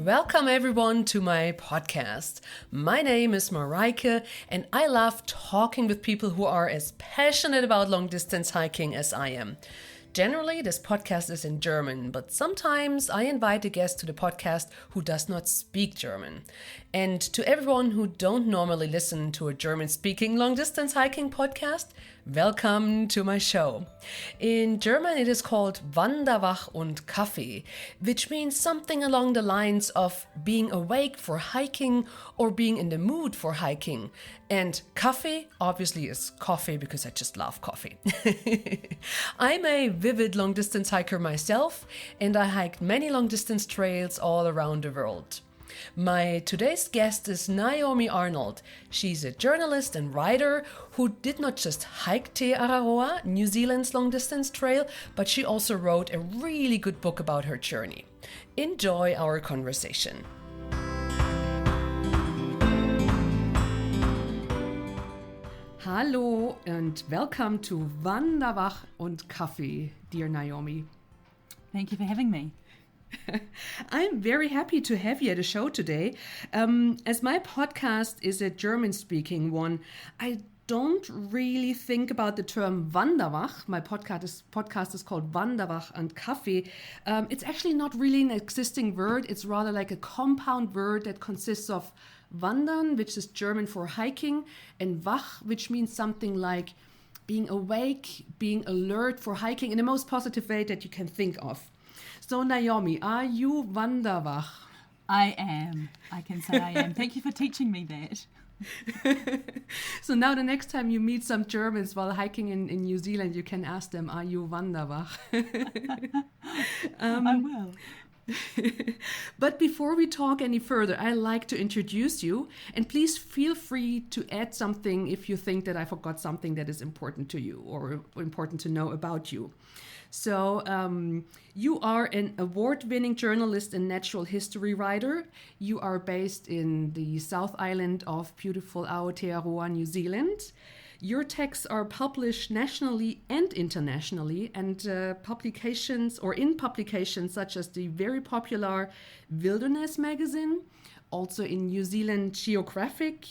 Welcome everyone to my podcast. My name is Mareike and I love talking with people who are as passionate about long distance hiking as I am. Generally, this podcast is in German, but sometimes I invite a guest to the podcast who does not speak German. And to everyone who don't normally listen to a German-speaking long-distance hiking podcast, welcome to my show. In German, it is called Wanderwach und Kaffee, which means something along the lines of being awake for hiking or being in the mood for hiking. And Kaffee obviously is coffee because I just love coffee. I'm a vivid long-distance hiker myself, and I hiked many long-distance trails all around the world. My today's guest is Naomi Arnold. She's a journalist and writer who did not just hike Te Araroa, New Zealand's long-distance trail, but she also wrote a really good book about her journey. Enjoy our conversation. Hallo and welcome to Wanderwach und Kaffee, dear Naomi. Thank you for having me. I'm very happy to have you at the show today. As my podcast is a German-speaking one, I don't really think about the term Wanderwach. My podcast is called Wanderwach and Kaffee. It's actually not really an existing word. It's rather like a compound word that consists of wandern, which is German for hiking, and wach, which means something like being awake, being alert for hiking in the most positive way that you can think of. So Naomi, are you Wanderwach? I am. I can say I am. Thank you for teaching me that. So now the next time you meet some Germans while hiking in New Zealand, you can ask them, are you Wanderwach? I will. But before we talk any further, I'd like to introduce you, and please feel free to add something if you think that I forgot something that is important to you or important to know about you. So you are an award-winning journalist and natural history writer. You are based in the South Island of beautiful Aotearoa, New Zealand. Your texts are published nationally and internationally, and in publications such as the very popular Wilderness magazine, also in New Zealand Geographic.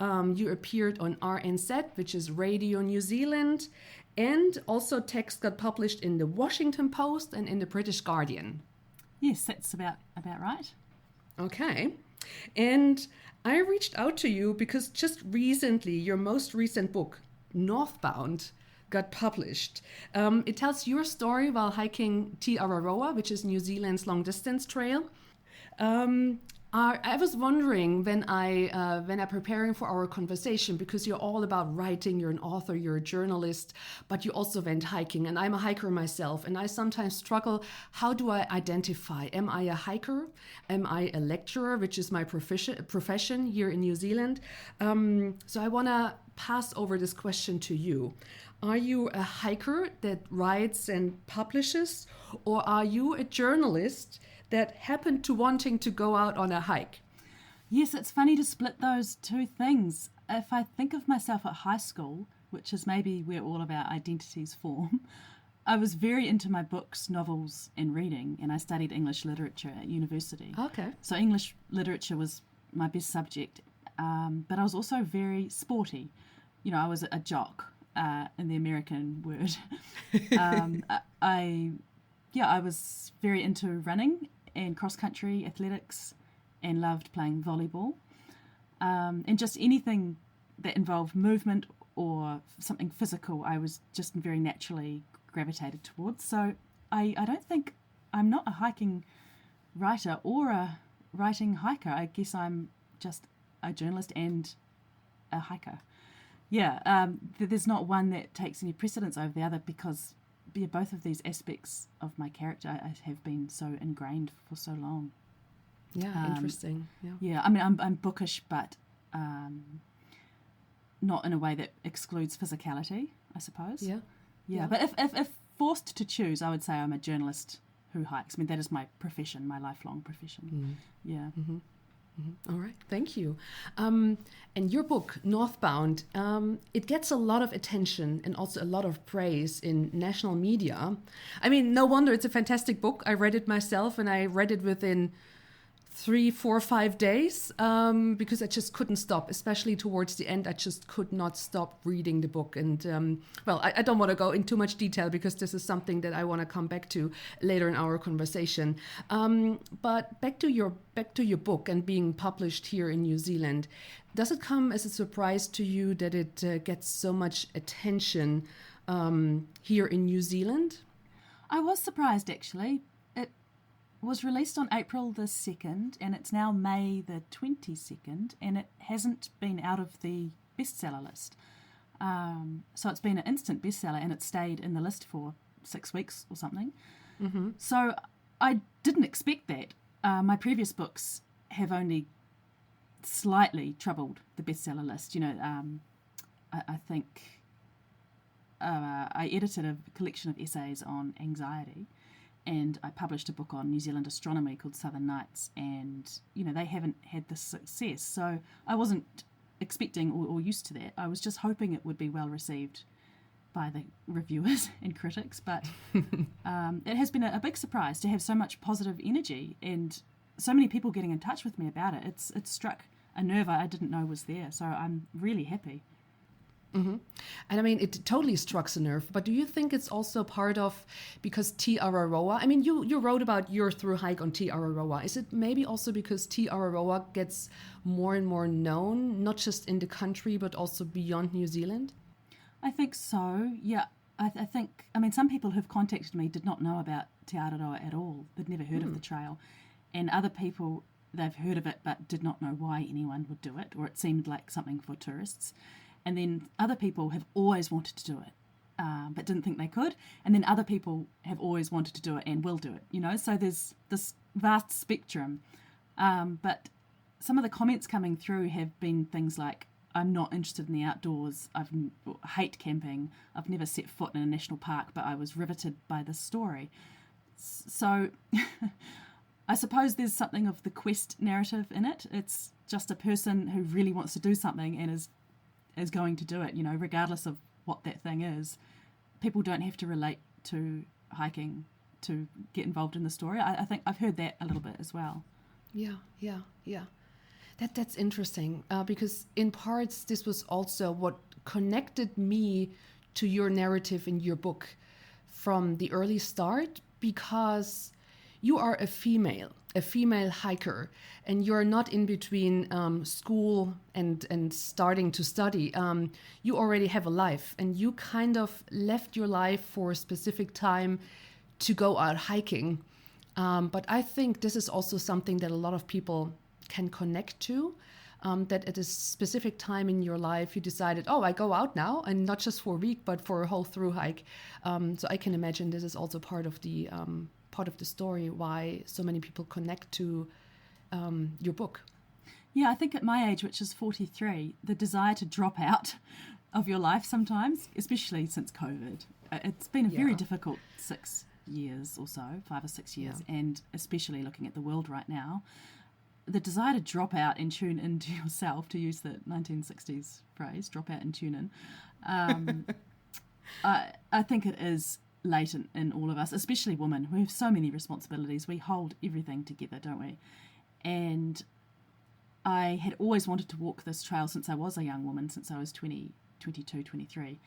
You appeared on RNZ, which is Radio New Zealand, and also text got published in the Washington Post and in the British Guardian. Yes, that's about right. Okay. And I reached out to you because just recently, your most recent book, Northbound, got published. It tells your story while hiking Te Araroa, which is New Zealand's long-distance trail. I was wondering when I preparing for our conversation, because you're all about writing, you're an author, you're a journalist, but you also went hiking, and I'm a hiker myself, and I sometimes struggle. How do I identify? Am I a hiker? Am I a lecturer, which is my profession here in New Zealand? So I want to pass over this question to you. Are you a hiker that writes and publishes, or are you a journalist that happened to wanting to go out on a hike? Yes, it's funny to split those two things. If I think of myself at high school, which is maybe where all of our identities form, I was very into my books, novels, and reading, and I studied English literature at university. Okay. So English literature was my best subject, but I was also very sporty. You know, I was a jock, in the American word. I was very into running and cross-country athletics, and loved playing volleyball, and just anything that involved movement or something physical, I was just very naturally gravitated towards. So I don't think I'm not a hiking writer or a writing hiker. I guess I'm just a journalist and a hiker. Yeah, there's not one that takes any precedence over the other, because both of these aspects of my character have been so ingrained for so long. Yeah, interesting. Yeah, I mean, I'm bookish, but not in a way that excludes physicality, I suppose. Yeah. But if forced to choose, I would say I'm a journalist who hikes. I mean, that is my profession, my lifelong profession. Yeah. Mm-hmm. Mm-hmm. All right, thank you. And your book, Northbound, it gets a lot of attention and also a lot of praise in national media. I mean, no wonder, it's a fantastic book. I read it myself, and I read it within 3, 4, 5 days because I just couldn't stop, especially towards the end. I just could not stop reading the book. And well, I don't want to go into too much detail because this is something that I want to come back to later in our conversation. But back to your book and being published here in New Zealand. Does it come as a surprise to you that it gets so much attention here in New Zealand? I was surprised, actually. It was released on April the 2nd, and it's now May the 22nd, and it hasn't been out of the bestseller list. So it's been an instant bestseller, and it stayed in the list for 6 weeks or something. Mm-hmm. So I didn't expect that. My previous books have only slightly troubled the bestseller list. You know, I think I edited a collection of essays on anxiety, and I published a book on New Zealand astronomy called Southern Nights, and you know, they haven't had the success, so I wasn't expecting or used to that. I was just hoping it would be well received by the reviewers and critics, but it has been a big surprise to have so much positive energy and so many people getting in touch with me about it. It's struck a nerve I didn't know was there, so I'm really happy. Mm-hmm. And I mean, it totally struck a nerve, but do you think it's also part of, because Te Araroa, I mean, you wrote about your through hike on Te Araroa. Is it maybe also because Te Araroa gets more and more known, not just in the country, but also beyond New Zealand? I think so, yeah. I think, I mean, some people who've contacted me did not know about Te Araroa at all. They'd never heard of the trail. And other people, they've heard of it, but did not know why anyone would do it, or it seemed like something for tourists. And then other people have always wanted to do it, but didn't think they could. And then other people have always wanted to do it and will do it, you know. So there's this vast spectrum. But some of the comments coming through have been things like, I'm not interested in the outdoors, I hate camping, I've never set foot in a national park, but I was riveted by this story. So I suppose there's something of the quest narrative in it. It's just a person who really wants to do something and is going to do it, you know, regardless of what that thing is. People don't have to relate to hiking to get involved in the story. I think I've heard that a little bit as well. Yeah. That's interesting because in parts this was also what connected me to your narrative in your book from the early start, because you are a female hiker, and you're not in between school and starting to study. You already have a life, and you kind of left your life for a specific time to go out hiking. But I think this is also something that a lot of people can connect to, that at a specific time in your life you decided, I go out now, and not just for a week, but for a whole through hike. So I can imagine this is also part of the story, why so many people connect to your book. Yeah, I think at my age, which is 43, the desire to drop out of your life sometimes, especially since COVID, it's been a very difficult 6 years or so, 5 or 6 years, and especially looking at the world right now, the desire to drop out and tune into yourself, to use the 1960s phrase, drop out and tune in, I think it is latent in all of us, especially women. We have so many responsibilities. We hold everything together, don't we? And I had always wanted to walk this trail since I was a young woman, since I was 22, 23.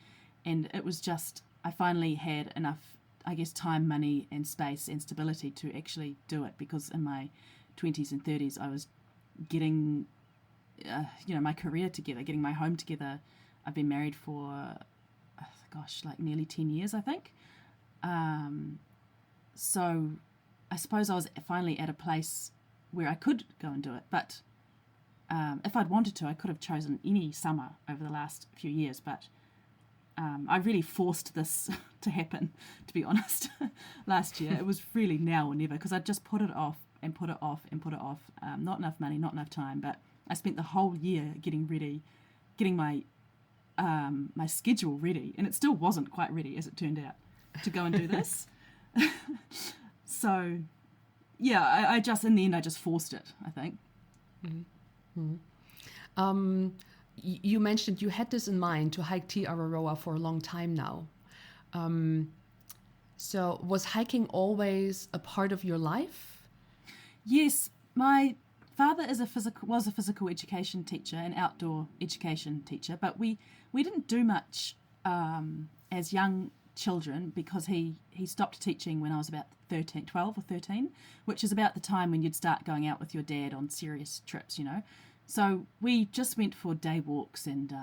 And it was just, I finally had enough, I guess, time, money and space and stability to actually do it, because in my 20s and 30s I was getting my career together, getting my home together. I've been married for like nearly 10 years, I think. So I suppose I was finally at a place where I could go and do it, but if I'd wanted to, I could have chosen any summer over the last few years, but I really forced this to happen, to be honest. Last year it was really now or never, because I'd just put it off and put it off and put it off. Not enough money, not enough time, but I spent the whole year getting ready, getting my schedule ready, and it still wasn't quite ready, as it turned out, to go and do this. So yeah, I just, in the end, I just forced it, I think. Mm-hmm. You mentioned you had this in mind to hike Te Araroa for a long time now. So was hiking always a part of your life? Yes, My father was a physical education teacher, an outdoor education teacher, but we didn't do much as young children because he stopped teaching when I was about 12 or 13, which is about the time when you'd start going out with your dad on serious trips, So we just went for day walks, and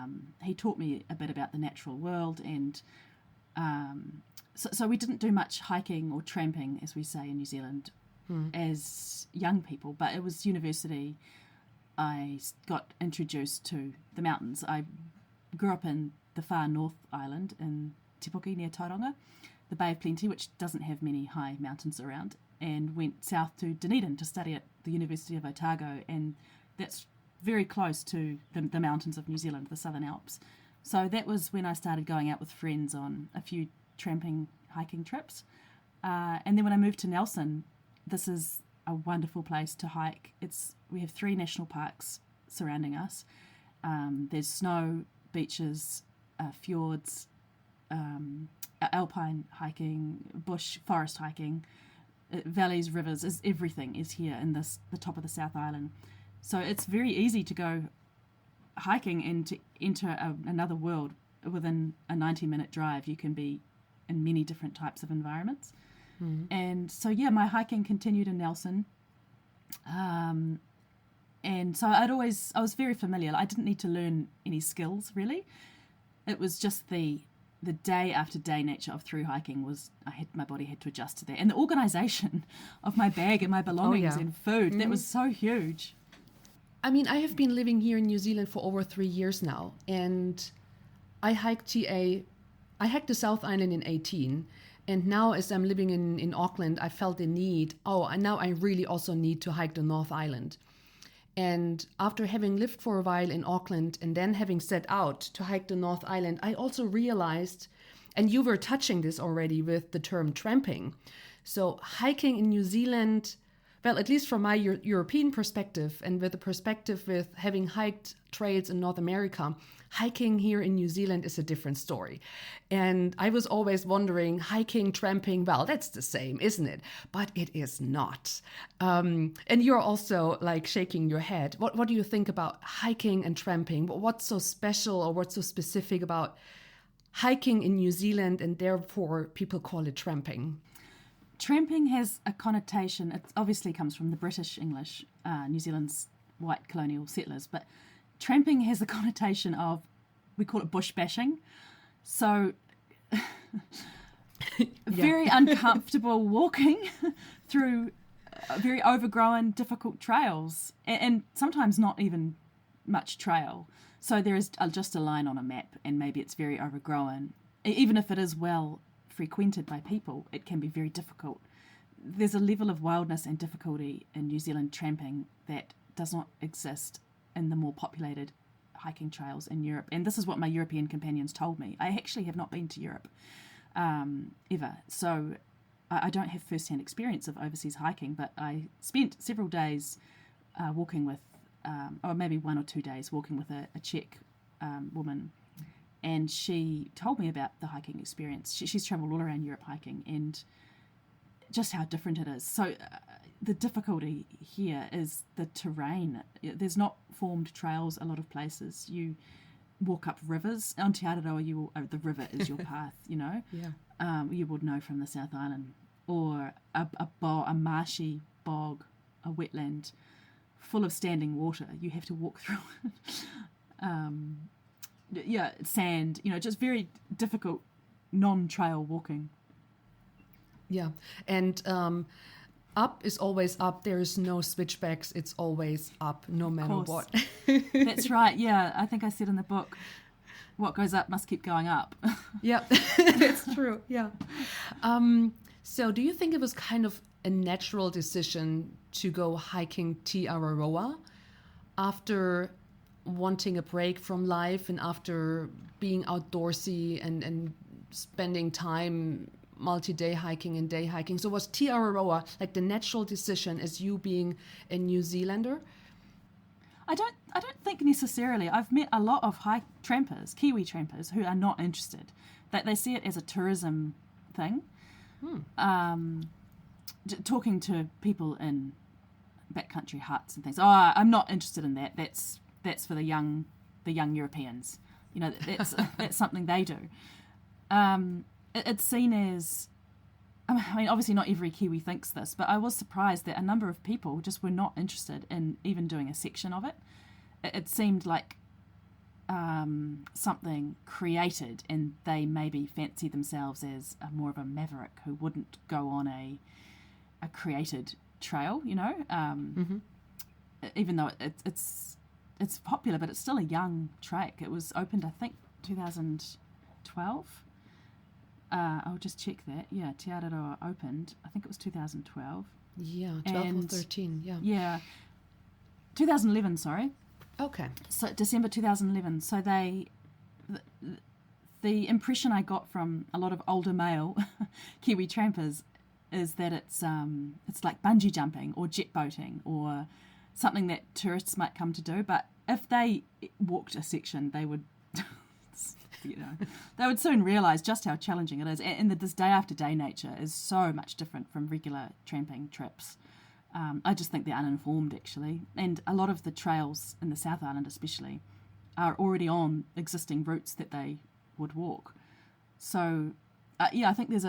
he taught me a bit about the natural world, and so we didn't do much hiking or tramping, as we say in New Zealand, as young people. But it was university I got introduced to the mountains. I grew up in the far North Island in Te Puke near Tauranga, the Bay of Plenty, which doesn't have many high mountains around, and went south to Dunedin to study at the University of Otago, and that's very close to the mountains of New Zealand, the Southern Alps. So that was when I started going out with friends on a few tramping, hiking trips. And then when I moved to Nelson, this is a wonderful place to hike. We have 3 national parks surrounding us. There's snow, beaches, fjords, alpine hiking, bush, forest hiking, valleys, rivers, everything is here in the top of the South Island. So it's very easy to go hiking and to enter another world within a 90-minute drive. You can be in many different types of environments. And so, my hiking continued in Nelson. And so I was very familiar. I didn't need to learn any skills, really. It was just the day after day nature of through hiking my body had to adjust to that. And the organisation of my bag and my belongings and food, that was so huge. I mean, I have been living here in New Zealand for over 3 years now, and I hiked the South Island in 18, and now as I'm living in Auckland, I felt the need, now I really also need to hike the North Island. And after having lived for a while in Auckland and then having set out to hike the North Island, I also realized, and you were touching this already with the term tramping. So hiking in New Zealand, well, at least from my European perspective and with the perspective with having hiked trails in North America, hiking here in New Zealand is a different story. And I was always wondering, hiking, tramping, well, that's the same, isn't it? But it is not. And you're also like shaking your head. What do you think about hiking and tramping? What's so special or what's so specific about hiking in New Zealand and therefore people call it tramping? Tramping has a connotation, it obviously comes from the British English, New Zealand's white colonial settlers, but tramping has a connotation of, we call it bush bashing. So very uncomfortable walking through very overgrown, difficult trails, and sometimes not even much trail. So there is just a line on a map, and maybe it's very overgrown. Even if it is well frequented by people, it can be very difficult. There's a level of wildness and difficulty in New Zealand tramping that does not exist in the more populated hiking trails in Europe. And this is what my European companions told me. I actually have not been to Europe ever, so I don't have first-hand experience of overseas hiking, but I spent several days walking with, or maybe 1 or 2 days walking with a Czech woman. And she told me about the hiking experience. She's travelled all around Europe hiking and just how different it is. So the difficulty here is the terrain. There's not formed trails a lot of places. You walk up rivers. On Te Araroa, the river is your path, Yeah. You would know from the South Island. Or a marshy bog, a wetland full of standing water. You have to walk through it. Sand, just very difficult non-trail walking. Yeah, and up is always up. There is no switchbacks. It's always up, no matter what. That's right, yeah. I think I said in the book, what goes up must keep going up. Yeah, it's true, yeah. So do you think it was kind of a natural decision to go hiking Te Araroa after wanting a break from life and after being outdoorsy and spending time multi-day hiking and day hiking? So was Te Araroa like the natural decision as you being a New Zealander? I don't think necessarily. I've met a lot of Kiwi trampers who are not interested. That they see it as a tourism thing. Talking to people in backcountry huts and things. Oh, I'm not interested in that. That's for the young Europeans. You know, that's something they do. It's seen as, I mean, obviously not every Kiwi thinks this, but I was surprised that a number of people just were not interested in even doing a section of it. It seemed like something created, and they maybe fancy themselves as more of a maverick who wouldn't go on a created trail, you know. Even though it's popular, but it's still a young trek. It was opened, I think, 2012. I'll just check that. Yeah, Te Araroa opened, I think it was 2012. Yeah, 12 or 13, yeah. Yeah, 2011, sorry. Okay. So December 2011. So the impression I got from a lot of older male Kiwi trampers is that it's like bungee jumping or jet boating or something that tourists might come to do. But if they walked a section, they would, they would soon realise just how challenging it is. And that this day after day nature is so much different from regular tramping trips. I just think they're uninformed, actually. And a lot of the trails in the South Island especially are already on existing routes that they would walk. So, I think there's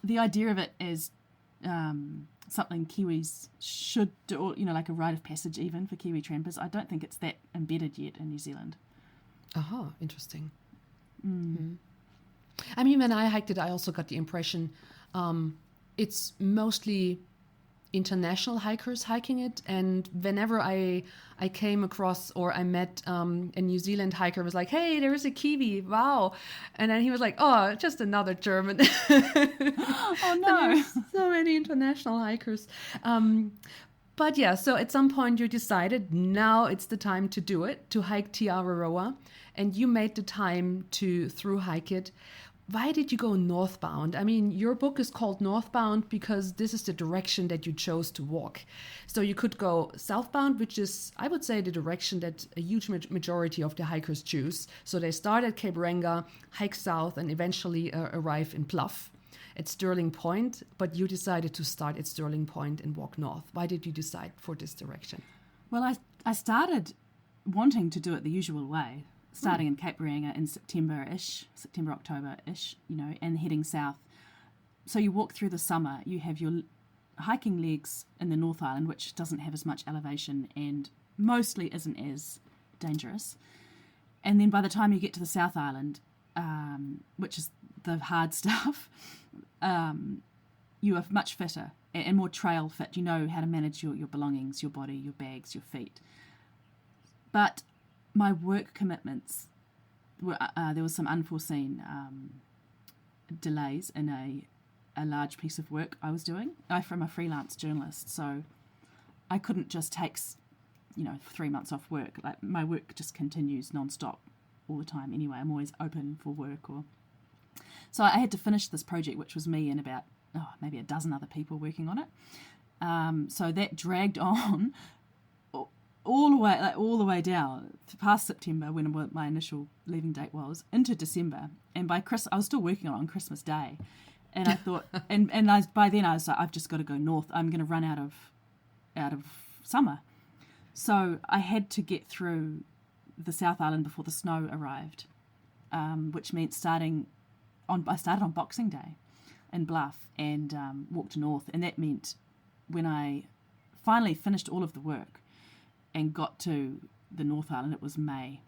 the idea of it is something Kiwis should do, or, like a rite of passage even for Kiwi trampers. I don't think it's that embedded yet in New Zealand. Aha, interesting. I mean, when I hiked it, I also got the impression it's mostly international hikers hiking it, and whenever I came across or I met a New Zealand hiker, was like, hey, there is a Kiwi, wow, and then he was like, oh, just another German. Oh no. So many international hikers. But yeah, so at some point you decided now it's the time to do it, to hike Te Araroa, and you made the time to through hike it. Why did you go northbound? I mean, your book is called Northbound because this is the direction that you chose to walk. So you could go southbound, which is, I would say, the direction that a huge majority of the hikers choose. So they start at Cape Ranga, hike south, and eventually arrive in Bluff at Stirling Point. But you decided to start at Stirling Point and walk north. Why did you decide for this direction? Well, I started wanting to do it the usual way, starting in Cape Ranga in September, October-ish, and heading south. So you walk through the summer, you have your hiking legs in the North Island, which doesn't have as much elevation and mostly isn't as dangerous. And then by the time you get to the South Island, which is the hard stuff, you are much fitter and more trail fit. You know how to manage your belongings, your body, your bags, your feet. But my work commitments were, there was some unforeseen delays in a large piece of work I was doing. I'm a freelance journalist, so I couldn't just take 3 months off work. Like, my work just continues non-stop all the time anyway. I'm always open for work. So I had to finish this project, which was me and about maybe a dozen other people working on it. So that dragged on all the way down past September, when my initial leaving date was, into December, and by I was still working on Christmas Day, and I thought, by then I was like, I've just got to go north. I'm going to run out of summer, so I had to get through the South Island before the snow arrived, which meant I started on Boxing Day in Bluff and walked north, and that meant when I finally finished all of the work and got to the North Island, it was May.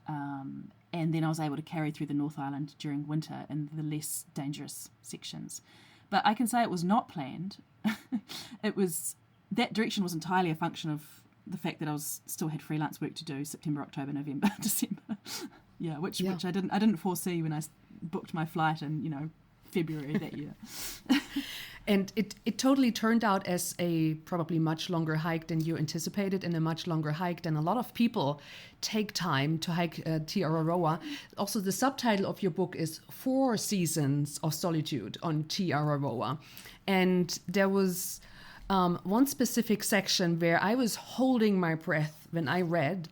And then I was able to carry through the North Island during winter in the less dangerous sections. But I can say it was not planned. That direction was entirely a function of the fact that I still had freelance work to do, September, October, November, December. Which I didn't foresee when I booked my flight in, February that year. And it totally turned out as a probably much longer hike than you anticipated, and a much longer hike than a lot of people take time to hike Te Araroa. Also, the subtitle of your book is 4 Seasons of Solitude on Te Araroa. And there was one specific section where I was holding my breath when I read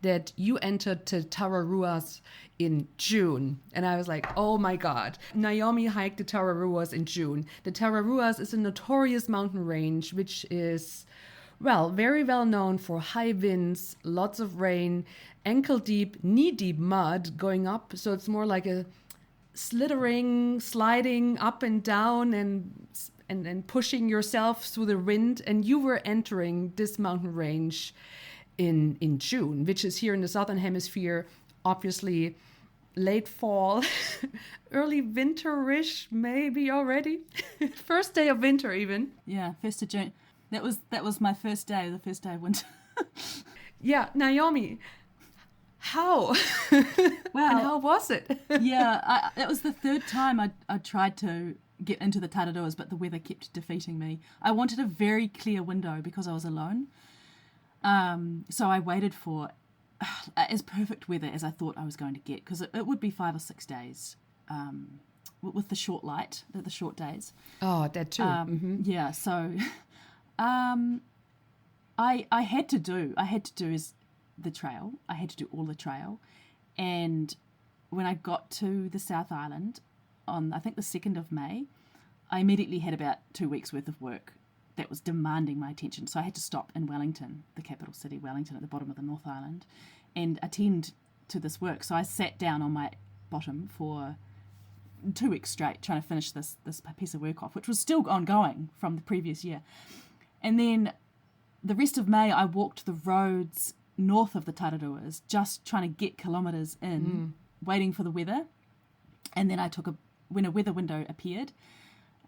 that you entered the Tararuas in June. And I was like, oh my God. Naomi hiked the Tararuas in June. The Tararuas is a notorious mountain range, which is well, very well known for high winds, lots of rain, ankle deep, knee deep mud going up. So it's more like a sliding up and down and pushing yourself through the wind. And you were entering this mountain range in June, which is here in the Southern Hemisphere, obviously late fall, early winterish, maybe already. First day of winter even. Yeah, 1st of June. That was my first day, the first day of winter. Yeah, Naomi, how? Well, and how was it? Yeah, it was the third time I tried to get into the Te Araroas, but the weather kept defeating me. I wanted a very clear window because I was alone. So I waited for as perfect weather as I thought I was going to get, because it would be 5 or 6 days with the short light, the short days. Oh, that too. Yeah, so I had to do is the trail. I had to do all the trail. And when I got to the South Island on, I think, the 2nd of May, I immediately had about 2 weeks worth of work that was demanding my attention. So I had to stop in Wellington, the capital city, Wellington, at the bottom of the North Island, and attend to this work. So I sat down on my bottom for 2 weeks straight trying to finish this piece of work off, which was still ongoing from the previous year. And then the rest of May, I walked the roads north of the Te Araroas, just trying to get kilometres in, waiting for the weather. And then when a weather window appeared,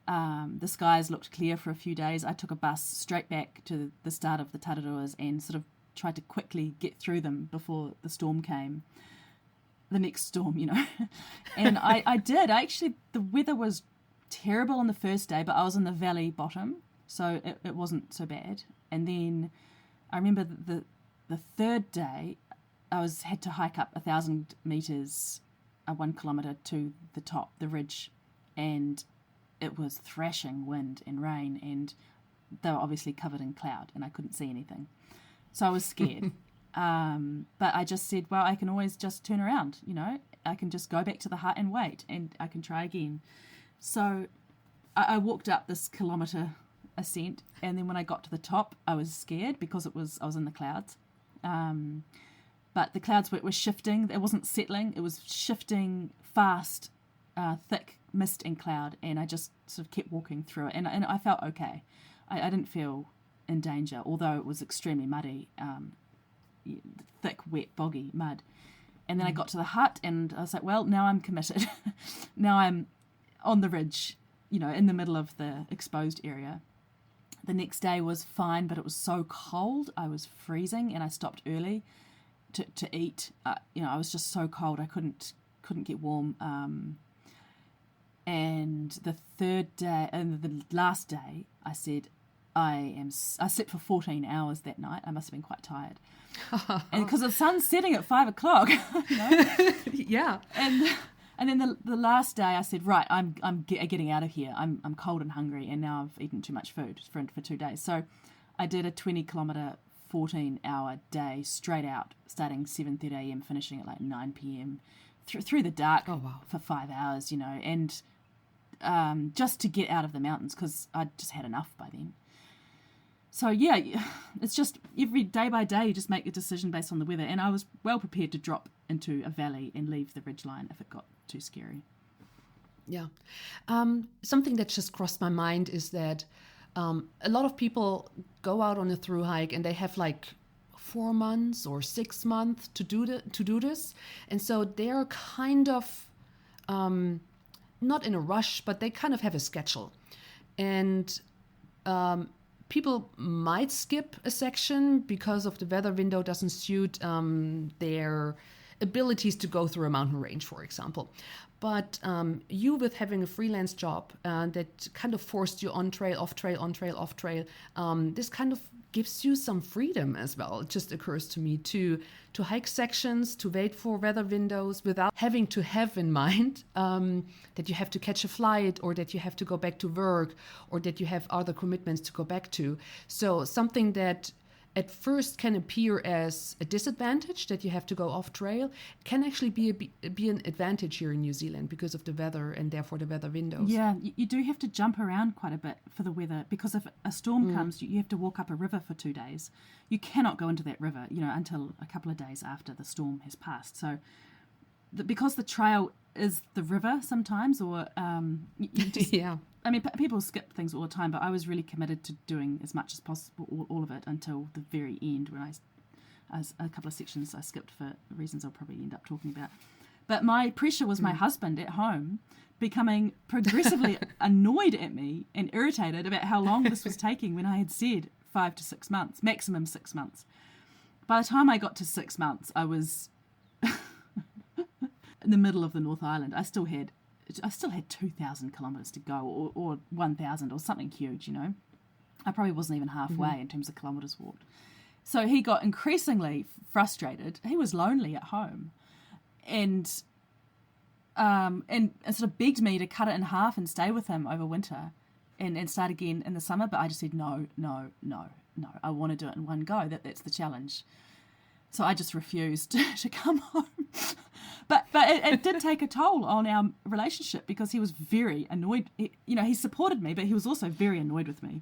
the skies looked clear for a few days. I took a bus straight back to the start of the Te Araroas and sort of tried to quickly get through them before the storm came. The next storm, And I did. The weather was terrible on the first day, but I was in the valley bottom, so it wasn't so bad. And then I remember the third day, I had to hike up 1,000 metres, 1 kilometre to the top, the ridge, and it was thrashing wind and rain, and they were obviously covered in cloud, and I couldn't see anything. So I was scared. But I just said, well, I can always just turn around, I can just go back to the hut and wait, and I can try again. So I walked up this kilometre ascent, and then when I got to the top, I was scared because I was in the clouds. But the clouds were shifting. It wasn't settling. It was shifting fast, thick mist and cloud, and I just sort of kept walking through it, and I felt okay. I didn't feel in danger, although it was extremely muddy, thick, wet, boggy mud. And then I got to the hut, and I was like, well, now I'm committed. Now I'm on the ridge, in the middle of the exposed area. The next day was fine, but it was so cold. I was freezing, and I stopped early to eat. I was just so cold. I couldn't get warm. And the third day, and the last day, I said, I slept for 14 hours that night. I must have been quite tired. And because the sun's setting at 5 o'clock, Yeah. And then the last day I said, right, I'm getting out of here. I'm cold and hungry, and now I've eaten too much food for 2 days. So I did a 20-kilometre, 14-hour day straight out, starting 7:30 a.m., finishing at like 9 p.m. through the dark for 5 hours, and just to get out of the mountains, because I'd just had enough by then. So yeah, it's just every day by day you just make a decision based on the weather, and I was well prepared to drop into a valley and leave the ridgeline if it got too scary. Yeah. Something that just crossed my mind is that a lot of people go out on a thru hike and they have like 4 months or 6 months to do this, and so they're kind of not in a rush, but they kind of have a schedule, and people might skip a section because of the weather window doesn't suit their abilities to go through a mountain range, for example. But you, with having a freelance job that kind of forced you on trail, off trail, on trail, off trail, this kind of gives you some freedom as well. It just occurs to me to hike sections, to wait for weather windows without having to have in mind that you have to catch a flight, or that you have to go back to work, or that you have other commitments to go back to. So something that at first can appear as a disadvantage that you have to go off trail, can actually be an advantage here in New Zealand because of the weather and therefore the weather windows. Yeah, you do have to jump around quite a bit for the weather, because if a storm comes, you have to walk up a river for 2 days. You cannot go into that river, until a couple of days after the storm has passed. So because the trail is the river sometimes, or you just, Yeah. I mean, people skip things all the time, but I was really committed to doing as much as possible, all of it, until the very end, when I a couple of sections I skipped for reasons I'll probably end up talking about. But my pressure was my husband at home becoming progressively annoyed at me and irritated about how long this was taking, when I had said 5 to 6 months, maximum 6 months. By the time I got to 6 months, I was in the middle of the North Island. I still had 2,000 kilometres to go, or 1,000, or something huge, I probably wasn't even halfway in terms of kilometres walked. So he got increasingly frustrated. He was lonely at home, and sort of begged me to cut it in half and stay with him over winter and start again in the summer. But I just said, no, I want to do it in one go. That's the challenge. So I just refused to come home. But it did take a toll on our relationship, because he was very annoyed. He supported me, but he was also very annoyed with me.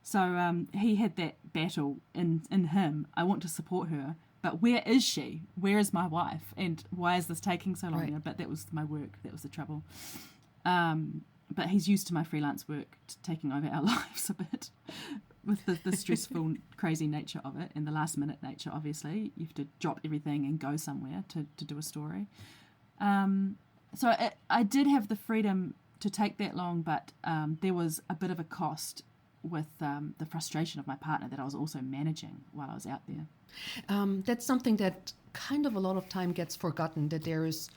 So he had that battle in him. I want to support her, but where is she? Where is my wife? And why is this taking so long? Right. But that was my work. That was the trouble. But he's used to my freelance work taking over our lives a bit, with the stressful, crazy nature of it, and the last minute nature, obviously. You have to drop everything and go somewhere to do a story. So I did have the freedom to take that long, but there was a bit of a cost with the frustration of my partner that I was also managing while I was out there. That's something that kind of a lot of time gets forgotten, that there is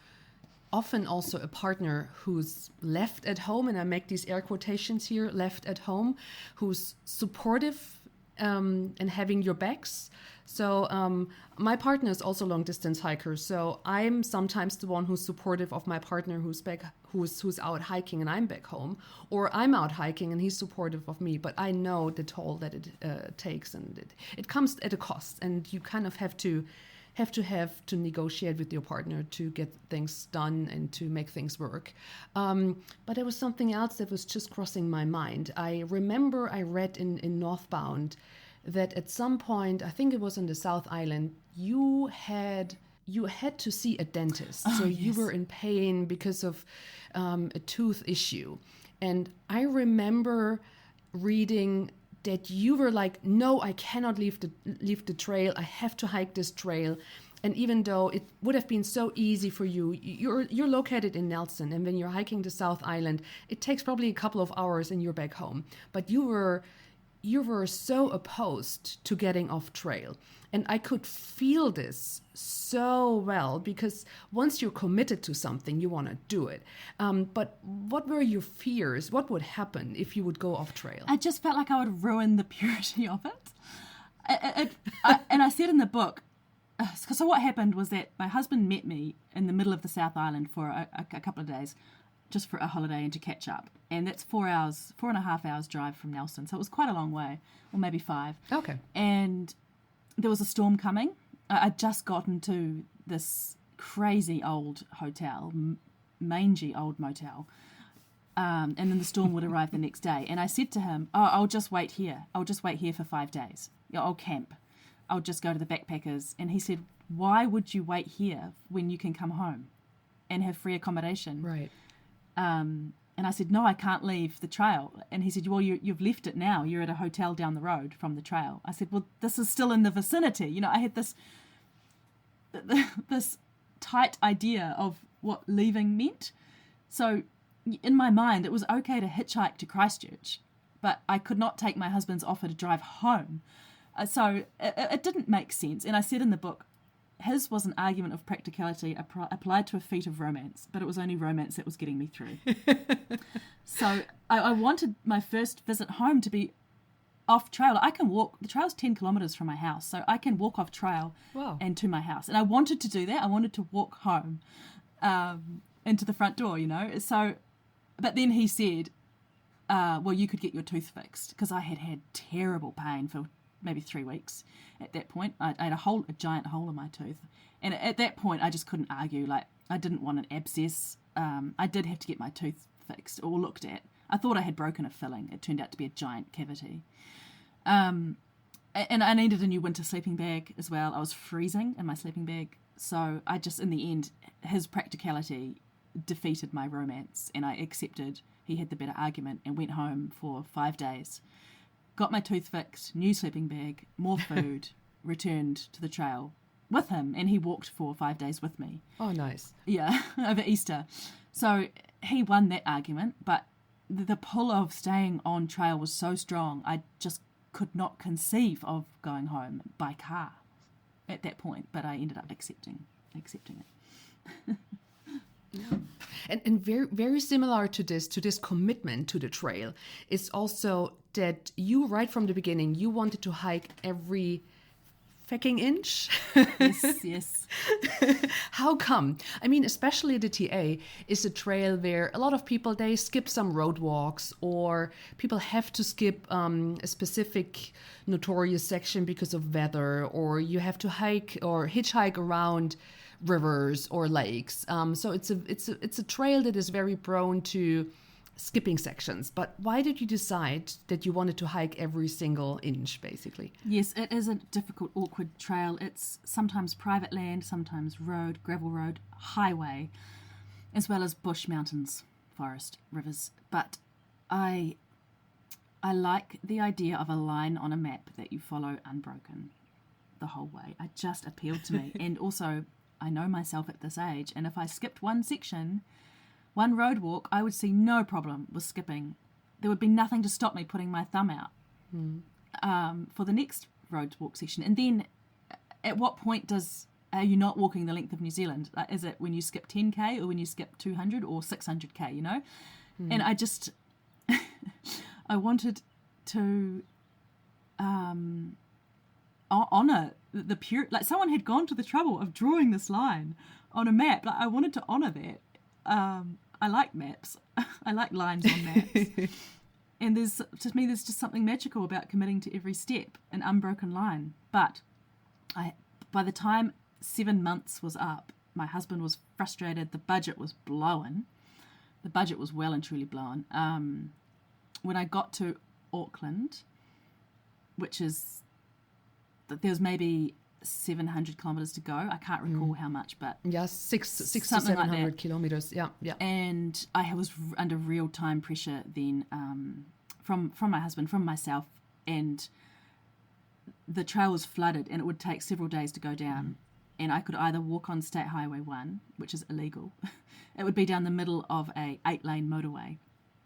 often also a partner who's left at home, and I make these air quotations here, left at home, who's supportive and having your backs. So my partner is also long distance hiker, so I'm sometimes the one who's supportive of my partner who's out hiking and I'm back home, or I'm out hiking and he's supportive of me. But I know the toll that it takes, and it comes at a cost, and you kind of have to negotiate with your partner to get things done and to make things work. But there was something else that was just crossing my mind. I remember I read in Northbound that at some point, I think it was on the South Island, you had to see a dentist. So you were in pain because of a tooth issue. And I remember reading that you were like, no, I cannot leave the trail. I have to hike this trail. And even though it would have been so easy for you, you're located in Nelson, and when you're hiking the South Island, it takes probably a couple of hours and you're back home. But you were so opposed to getting off trail. And I could feel this so well, because once you're committed to something, you want to do it. But what were your fears? What would happen if you would go off trail? I just felt like I would ruin the purity of it. And I said in the book, so what happened was that my husband met me in the middle of the South Island for a couple of days, just for a holiday and to catch up. And that's 4.5 hours drive from Nelson. So it was quite a long way, or maybe 5. Okay. And there was a storm coming. I'd just gotten to this crazy old hotel, mangy old motel. And then the storm would arrive the next day. And I said to him, I'll just wait here. I'll just wait here for 5 days. I'll camp. I'll just go to the backpackers. And he said, why would you wait here when you can come home and have free accommodation? Right. And I said, no, I can't leave the trail. And he said, well, you've left it now. You're at a hotel down the road from the trail. I said, well, this is still in the vicinity. I had this tight idea of what leaving meant. So in my mind, it was okay to hitchhike to Christchurch, but I could not take my husband's offer to drive home. So it didn't make sense. And I said in the book, his was an argument of practicality applied to a feat of romance, but it was only romance that was getting me through. So I wanted my first visit home to be off trail. I can walk, the trail's 10 kilometres from my house, so I can walk off trail and to my house. And I wanted to do that. I wanted to walk home into the front door, So, but then he said, well, you could get your tooth fixed, because I had had terrible pain for maybe 3 weeks at that point. I had a giant hole in my tooth. And at that point, I just couldn't argue. Like, I didn't want an abscess. I did have to get my tooth fixed or looked at. I thought I had broken a filling. It turned out to be a giant cavity. And I needed a new winter sleeping bag as well. I was freezing in my sleeping bag. So I just, in the end, his practicality defeated my romance, and I accepted he had the better argument and went home for 5 days. Got my tooth fixed, new sleeping bag, more food, returned to the trail with him, and he walked for 5 days with me. Oh, nice. Yeah, over Easter. So he won that argument, but the pull of staying on trail was so strong, I just could not conceive of going home by car at that point, but I ended up accepting it. Yeah. And very, very similar to this commitment to the trail is also that you, right from the beginning, you wanted to hike every fucking inch. Yes. How come? I mean, especially the TA is a trail where a lot of people, they skip some road walks, or people have to skip a specific notorious section because of weather, or you have to hike or hitchhike around rivers or lakes. So it's a trail that is very prone to skipping sections. But why did you decide that you wanted to hike every single inch, basically? Yes, it is a difficult, awkward trail. It's sometimes private land, sometimes road, gravel road, highway, as well as bush, mountains, forest, rivers. But I like the idea of a line on a map that you follow unbroken the whole way. It just appealed to me. And also, I know myself at this age, and if I skipped one section, one road walk, I would see no problem with skipping. There would be nothing to stop me putting my thumb out for the next road walk section. And then at what point are you not walking the length of New Zealand? Is it when you skip 10K or when you skip 200 or 600K, you know? And I just, I wanted to honour the pure, like someone had gone to the trouble of drawing this line on a map. Like, I wanted to honour that. I like maps. I like lines on maps. And there's just something magical about committing to every step, an unbroken line. But by the time 7 months was up, my husband was frustrated. The budget was blown. The budget was well and truly blown. When I got to Auckland, which is, there was maybe 700 kilometers to go. I can't recall how much, but yeah, six to something 700 like kilometers. Yeah. And I was under real time pressure then from my husband, from myself, and the trail was flooded, and it would take several days to go down. And I could either walk on State Highway 1, which is illegal. It would be down the middle of a 8-lane motorway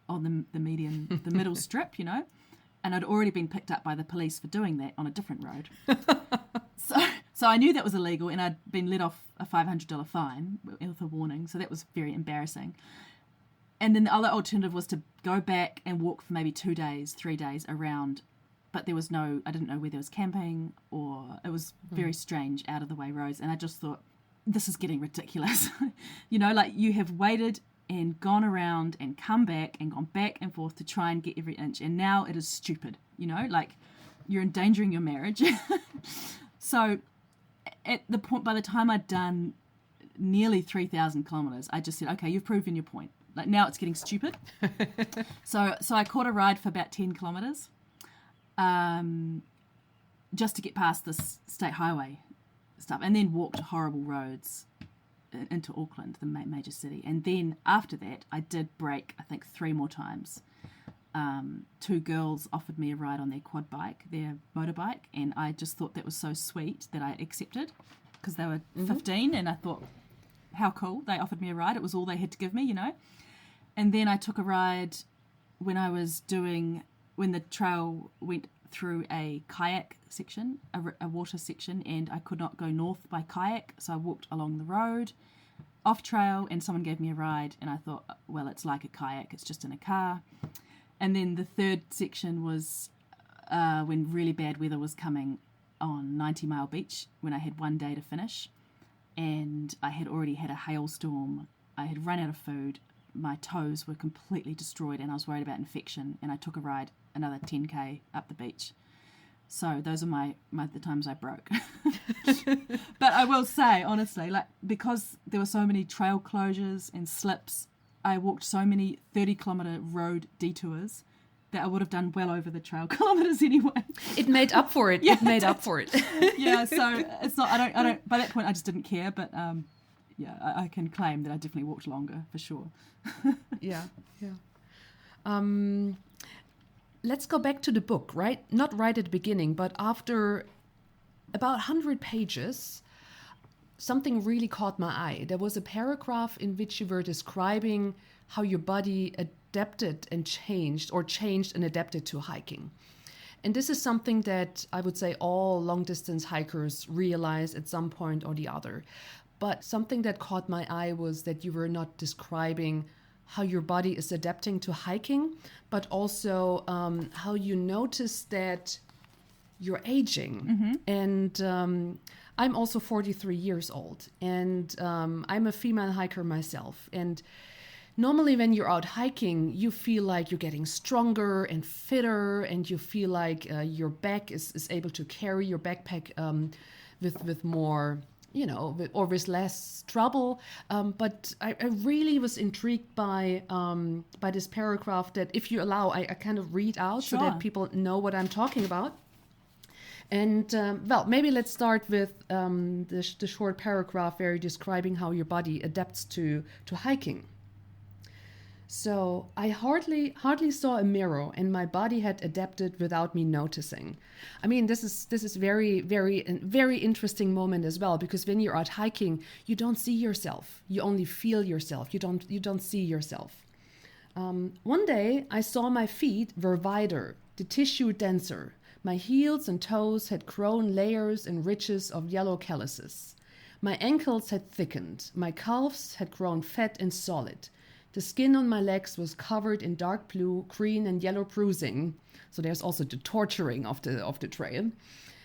on the median, the middle strip, you know. And I'd already been picked up by the police for doing that on a different road. So I knew that was illegal, and I'd been let off a $500 fine with a warning. So that was very embarrassing. And then the other alternative was to go back and walk for maybe 2 days, 3 days around. But there was I didn't know where there was camping, or it was very strange, out of the way roads. And I just thought, this is getting ridiculous. You know, like, you have waited and gone around and come back and gone back and forth to try and get every inch. And now it is stupid, you know, like, you're endangering your marriage. So at the point, by the time I'd done nearly 3,000 kilometers, I just said, okay, you've proven your point. Like, now it's getting stupid. So I caught a ride for about 10 kilometers, just to get past this state highway stuff, and then walked horrible roads into Auckland, the major city. And then after that, I did brake, I think, 3 more times. 2 girls offered me a ride on their quad bike, their motorbike, and I just thought that was so sweet that I accepted, because they were 15, and I thought, how cool, they offered me a ride. It was all they had to give me, you know. And then I took a ride when the trail went through a kayak section, a water section, and I could not go north by kayak, so I walked along the road off trail, and someone gave me a ride, and I thought, well, it's like a kayak, it's just in a car. And then the third section was when really bad weather was coming on 90 Mile Beach, when I had 1 day to finish, and I had already had a hailstorm. I had run out of food. My toes were completely destroyed, and I was worried about infection, and I took a ride another 10K up the beach. So those are the times I broke. But I will say, honestly, like, because there were so many trail closures and slips, I walked so many 30-kilometre road detours that I would have done well over the trail kilometres anyway. It made up for it. Yeah, it made up for it. Yeah, so it's not, I don't, by that point I just didn't care, but yeah, I can claim that I definitely walked longer for sure. Yeah. Let's go back to the book, right? Not right at the beginning, but after about 100 pages, something really caught my eye. There was a paragraph in which you were describing how your body adapted and changed, or changed and adapted to hiking. And this is something that I would say all long-distance hikers realize at some point or the other. But something that caught my eye was that you were not describing how your body is adapting to hiking, but also how you notice that you're aging. And I'm also 43 years old, and I'm a female hiker myself. And normally when you're out hiking, you feel like you're getting stronger and fitter, and you feel like your back is able to carry your backpack with more, with less trouble. But I really was intrigued by this paragraph that, if you allow, I kind of read out. Sure. So that people know what I'm talking about. And maybe let's start with the short paragraph where you're describing how your body adapts to hiking. So I hardly saw a mirror, and my body had adapted without me noticing. I mean, this is very, very interesting moment as well, because when you're out hiking, you don't see yourself. You only feel yourself. You don't see yourself. One day I saw my feet were wider, the tissue denser. My heels and toes had grown layers and ridges of yellow calluses. My ankles had thickened. My calves had grown fat and solid. The skin on my legs was covered in dark blue, green, and yellow bruising. So there's also the torturing of the trail.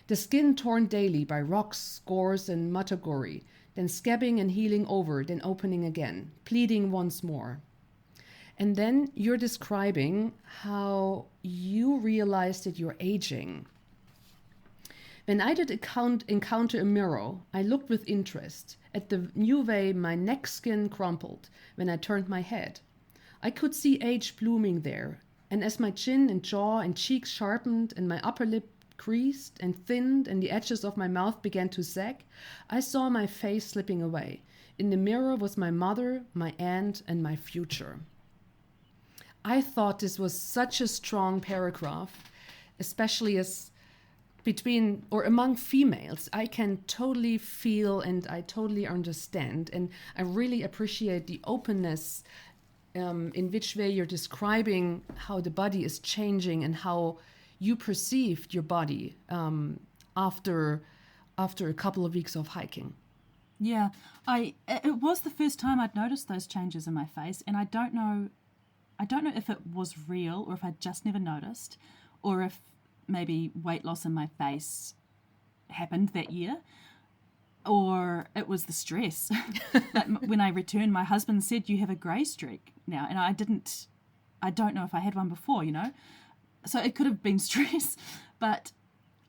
The skin torn daily by rocks, gores, and matagori, then scabbing and healing over, then opening again, bleeding once more. And then you're describing how you realized that you're aging. When I did encounter a mirror, I looked with interest at the new way my neck skin crumpled when I turned my head. I could see age blooming there, and as my chin and jaw and cheeks sharpened and my upper lip creased and thinned and the edges of my mouth began to sag, I saw my face slipping away. In the mirror was my mother, my aunt, and my future. I thought this was such a strong paragraph, especially as between or among females. I can totally feel and I totally understand, and I really appreciate the openness in which way you're describing how the body is changing and how you perceived your body after a couple of weeks of hiking. Yeah, it was the first time I'd noticed those changes in my face, and I don't know if it was real or if I'd just never noticed, or if maybe weight loss in my face happened that year, or it was the stress. Like when I returned, my husband said, "You have a grey streak now," and I don't know if I had one before, so it could have been stress, but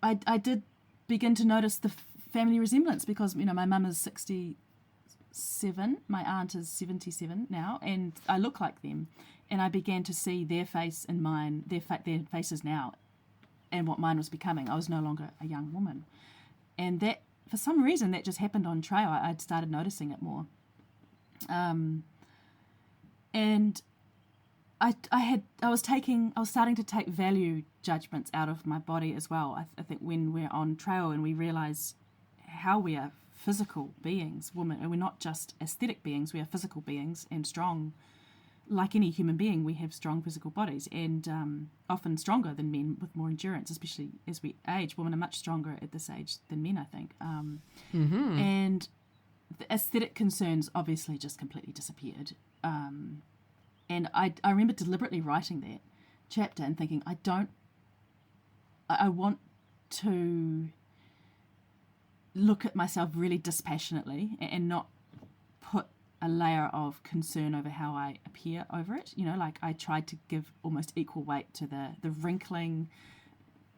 I did begin to notice the family resemblance, because my mum is 67, my aunt is 77 now, and I look like them, and I began to see their face and mine, their faces now, and what mine was becoming. I was no longer a young woman, and that, for some reason, that just happened on trail. I'd started noticing it more, and I was starting to take value judgments out of my body as well. I think when we're on trail and we realize how we are physical beings, women, and we're not just aesthetic beings, we are physical beings and strong. Like any human being, we have strong physical bodies, and often stronger than men, with more endurance, especially as we age. Women are much stronger at this age than men, I think. And the aesthetic concerns obviously just completely disappeared. And I remember deliberately writing that chapter and thinking, I want to look at myself really dispassionately and not put a layer of concern over how I appear over it. Like I tried to give almost equal weight to the wrinkling,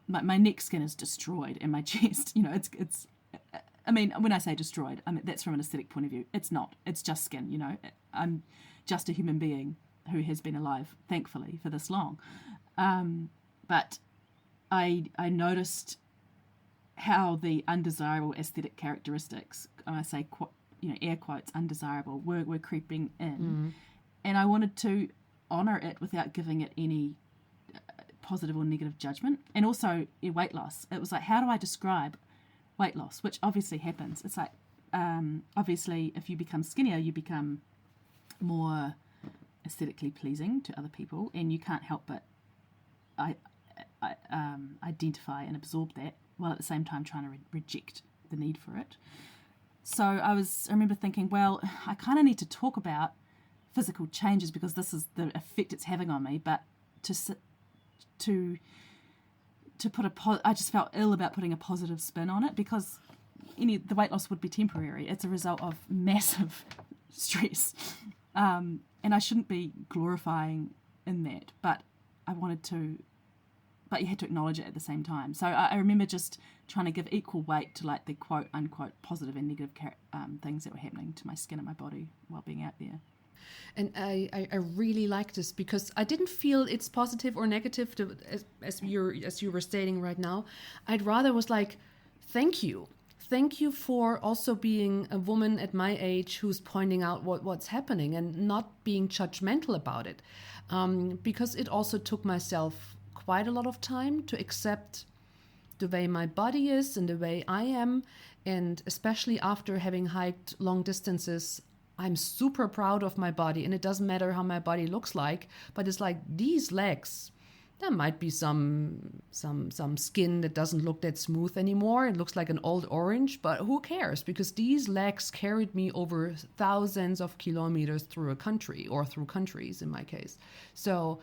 my neck skin is destroyed and my chest, it's I mean, when I say destroyed, I mean, that's from an aesthetic point of view. It's not. It's just skin, I'm just a human being who has been alive, thankfully, for this long. But I noticed how the undesirable aesthetic characteristics, I say, air quotes, undesirable, were creeping in. And I wanted to honour it without giving it any positive or negative judgment. And also weight loss. It was like, how do I describe weight loss, which obviously happens? It's like, obviously, if you become skinnier, you become more aesthetically pleasing to other people, and you can't help but identify and absorb that, while at the same time trying to reject the need for it. So I remember thinking, well, I kind of need to talk about physical changes because this is the effect it's having on me, but to put I just felt ill about putting a positive spin on it, because the weight loss would be temporary. It's a result of massive stress, and I shouldn't be glorifying in that, but you had to acknowledge it at the same time. So I remember just trying to give equal weight to like the quote unquote positive and negative things that were happening to my skin and my body while being out there. And I really like this, because I didn't feel it's positive or negative as you were stating right now. I'd rather was like, thank you for also being a woman at my age who's pointing out what's happening and not being judgmental about it, because it also took myself quite a lot of time to accept the way my body is and the way I am. And especially after having hiked long distances, I'm super proud of my body, and it doesn't matter how my body looks like, but it's like these legs, there might be some skin that doesn't look that smooth anymore. It looks like an old orange, but who cares? Because these legs carried me over thousands of kilometers through a country, or through countries in my case. So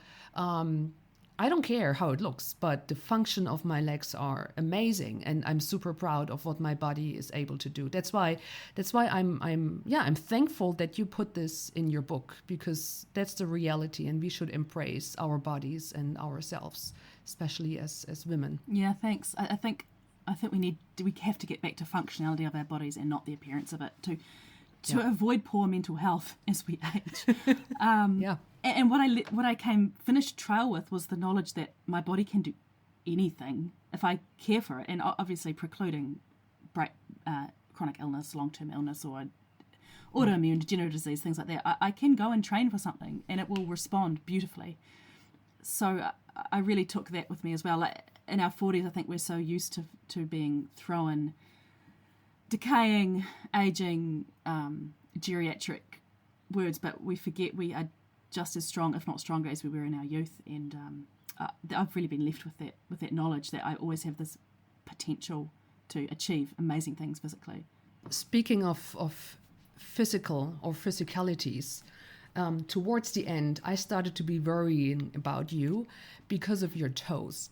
I don't care how it looks, but the function of my legs are amazing, and I'm super proud of what my body is able to do. That's why I'm thankful that you put this in your book, because that's the reality, and we should embrace our bodies and ourselves, especially as women. Yeah, thanks. I think we have to get back to functionality of our bodies and not the appearance of it to avoid poor mental health as we age. And what I finished trail with was the knowledge that my body can do anything if I care for it, and obviously precluding chronic illness, long-term illness, or autoimmune degenerative disease, things like that. I can go and train for something and it will respond beautifully. So I really took that with me as well. Like in our 40s, I think we're so used to being thrown decaying, aging, geriatric words, but we forget we are just as strong, if not stronger, as we were in our youth. And I've really been left with that knowledge that I always have this potential to achieve amazing things physically. Speaking of physical or physicalities, towards the end, I started to be worrying about you because of your toes.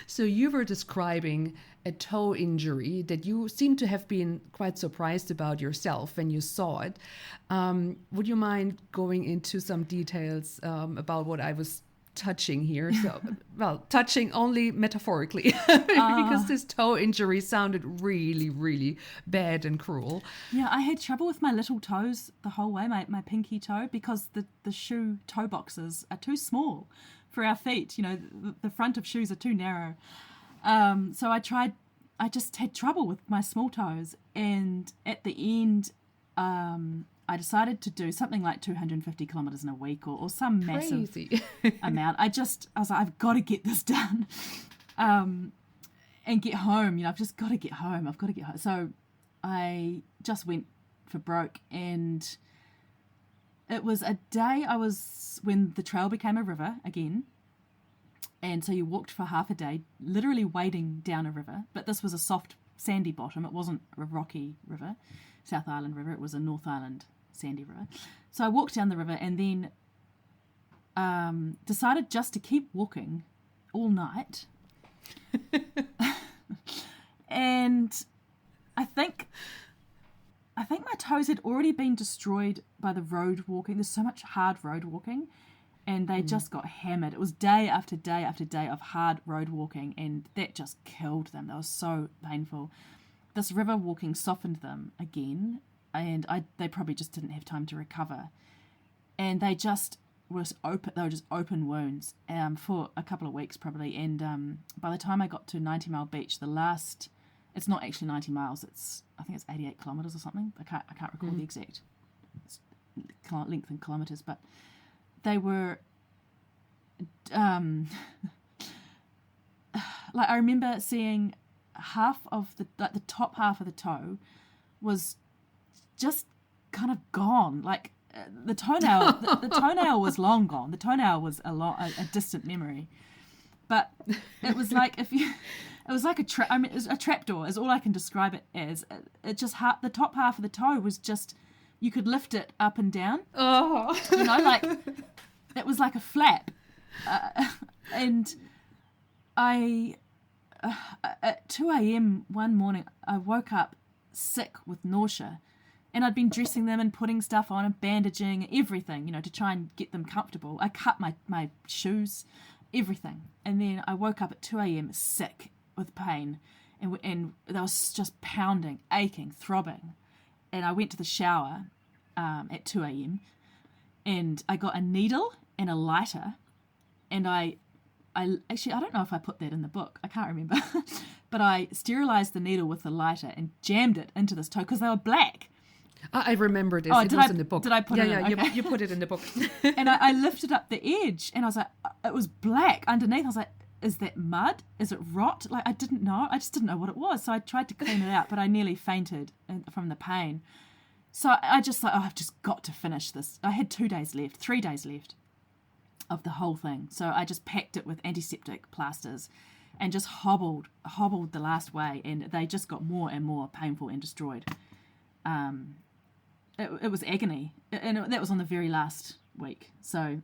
So you were describing a toe injury that you seem to have been quite surprised about yourself when you saw it. Would you mind going into some details about what I was touching here? So, well, touching only metaphorically, because this toe injury sounded really, really bad and cruel. Yeah, I had trouble with my little toes the whole way, my pinky toe, because the shoe toe boxes are too small for our feet. The front of shoes are too narrow. So I just had trouble with my small toes, and at the end, I decided to do something like 250 kilometers in a week or some massive amount. I was like, I've got to get this done, and get home. I've just got to get home. So I just went for broke, and it was a day when the trail became a river again. And so you walked for half a day, literally wading down a river. But this was a soft, sandy bottom. It wasn't a rocky river, South Island River. It was a North Island sandy river. So I walked down the river and then decided just to keep walking all night. And I think my toes had already been destroyed by the road walking. There's so much hard road walking. and they just got hammered. It was day after day after day of hard road walking, and that just killed them. They were so painful. This river walking softened them again, and they probably just didn't have time to recover. And they just was open. They were just open wounds for a couple of weeks probably. And by the time I got to 90 Mile Beach, it's not actually 90 miles. I think it's 88 kilometres or something. I can't recall the exact length in kilometres, but they were like, I remember seeing half of the top half of the toe was just kind of gone. Like the toenail, the toenail was long gone. The toenail was a distant memory. But it was like it was like it was a trapdoor is all I can describe it as. It just the top half of the toe was just, you could lift it up and down. Oh, like it was like a flap. And I at 2 a.m. one morning I woke up sick with nausea, and I'd been dressing them and putting stuff on and bandaging everything, to try and get them comfortable. I cut my shoes, everything, and then I woke up at 2 a.m. sick with pain, and that was just pounding, aching, throbbing. And I went to the shower at 2 a.m. and I got a needle and a lighter, and I actually, I don't know if I put that in the book, I can't remember, but I sterilized the needle with the lighter and jammed it into this toe because they were black. I remember this. Oh, it was in the book. Did I put it in? Yeah, Okay. you put it in the book. And I lifted up the edge, and I was like, it was black underneath. I was like, is that mud? Is it rot? Like, I didn't know. I just didn't know what it was. So I tried to clean it out, but I nearly fainted from the pain. So I just thought, I've just got to finish this. I had 3 days left of the whole thing. So I just packed it with antiseptic plasters and just hobbled the last way, and they just got more and more painful and destroyed. It was agony, and that was on the very last week. So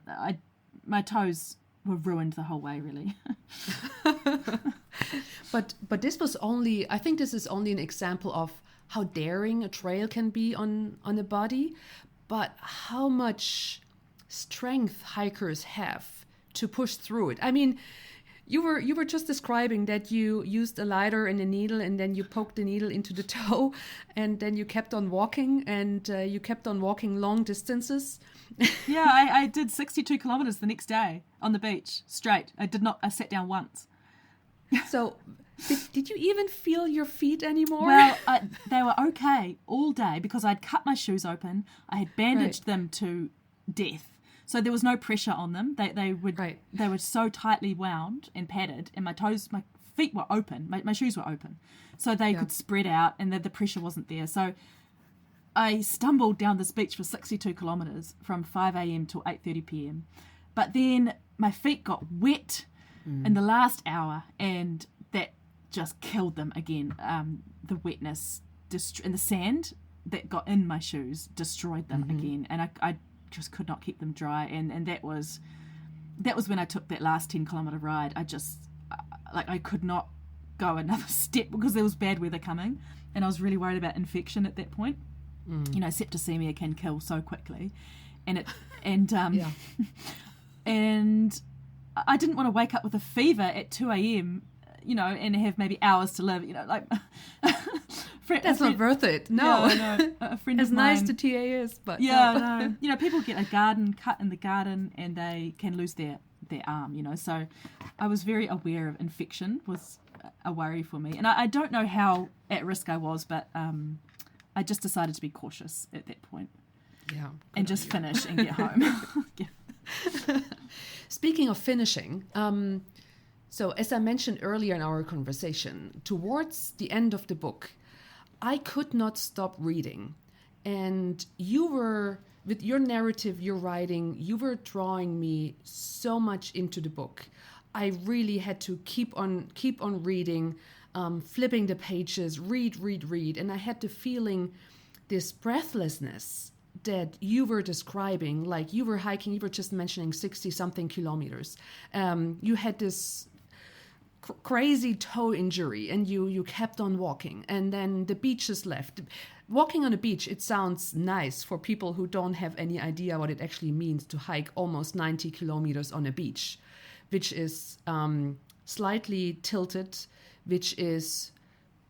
my toes were ruined the whole way, really. But this was only, I think this is only an example of how daring a trail can be on a body, but how much strength hikers have to push through it. I mean, you were just describing that you used a lighter and a needle, and then you poked the needle into the toe, and then you kept on walking, and you kept on walking long distances. Yeah, I did 62 kilometres the next day on the beach, straight. I sat down once. So did you even feel your feet anymore? Well, they were okay all day because I'd cut my shoes open. I had bandaged them to death. So there was no pressure on them. They were so tightly wound and padded, and my feet were open. My shoes were open, so they could spread out, and the pressure wasn't there. So I stumbled down this beach for 62 kilometres from 5 a.m. till 8:30 p.m. But then my feet got wet in the last hour, and that just killed them again. The wetness and the sand that got in my shoes destroyed them again, and I just could not keep them dry, and that was when I took that last 10-kilometre ride. I could not go another step because there was bad weather coming, and I was really worried about infection at that point. Septicemia can kill so quickly, and and I didn't want to wake up with a fever at 2 a.m. And have maybe hours to live. That's not worth it. No, yeah, no. A friend as of mine, nice to TA is, but no. People get a garden cut in the garden, and they can lose their arm. So I was very aware of infection was a worry for me, and I don't know how at risk I was, but I just decided to be cautious at that point. Yeah, and just finish and get home. Yeah. Speaking of finishing, so as I mentioned earlier in our conversation, towards the end of the book, I could not stop reading. And you were, with your narrative, your writing, you were drawing me so much into the book. I really had to keep on reading, flipping the pages, read. And I had the feeling, this breathlessness that you were describing, like you were hiking, you were just mentioning 60-something kilometers. You had this crazy toe injury, and you kept on walking, and then the beaches left. walking on a beach, it sounds nice for people who don't have any idea what it actually means to hike almost 90 kilometers on a beach, which is slightly tilted, which is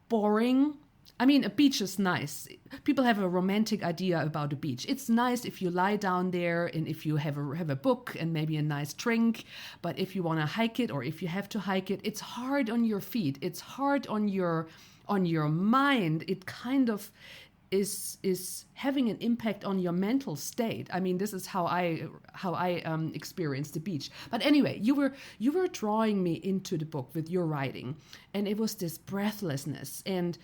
boring. I mean, a beach is nice. People have a romantic idea about a beach. It's nice if you lie down there and if you have a book and maybe a nice drink. But if you want to hike it, or if you have to hike it, it's hard on your feet. It's hard on your mind. It kind of is having an impact on your mental state. I mean, this is how I experienced the beach. But anyway, you were drawing me into the book with your writing, and it was this breathlessness and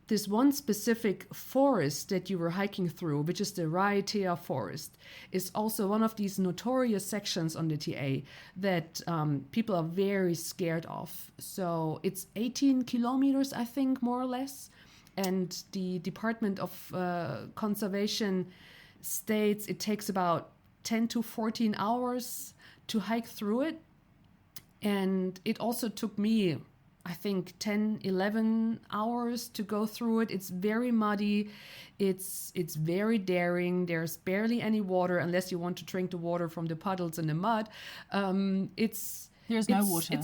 this one specific forest that you were hiking through, which is the Aotearoa forest, is also one of these notorious sections on the TA that people are very scared of. So it's 18 kilometers, I think, more or less. And the Department of Conservation states it takes about 10 to 14 hours to hike through it. And it also took me, I think, 10, 11 hours to go through it. It's very muddy. It's very daring. There's barely any water unless you want to drink the water from the puddles in the mud. There's no water.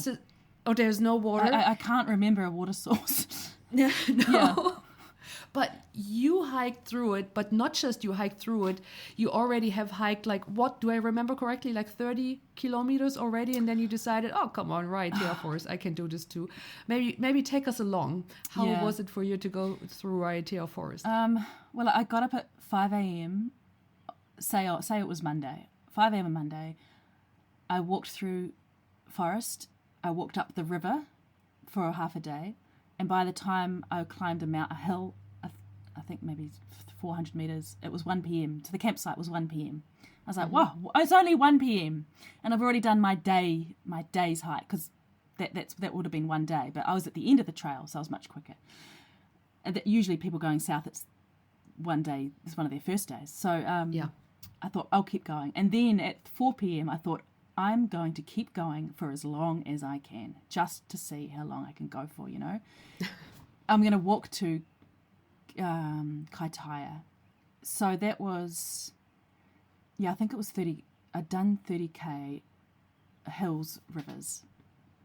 There's no water? I can't remember a water source. No. Yeah. But you hiked through it, but not just you hiked through it, you already have hiked, like, what, do I remember correctly, like 30 kilometers already, and then you decided, oh, come on, right, yeah, Forest, I can do this too. Maybe take us along. How was it for you to go through Aotearoa Forest? Well, I got up at 5 a.m., say it was Monday, 5 a.m. on Monday. I walked through forest, I walked up the river for half a day, and by the time I climbed a hill, I think maybe 400 meters, it was 1 p.m. To the campsite was 1 p.m. I was like, wow, it's only 1 p.m. And I've already done my day's hike, because that would have been one day. But I was at the end of the trail, so I was much quicker. And usually people going south, it's one day, it's one of their first days. So I thought, I'll keep going. And then at 4 p.m. I thought, I'm going to keep going for as long as I can, just to see how long I can go for, you know. I'm going to walk to Kaitaia. So that was, I think it was 30. I'd done 30k hills, rivers,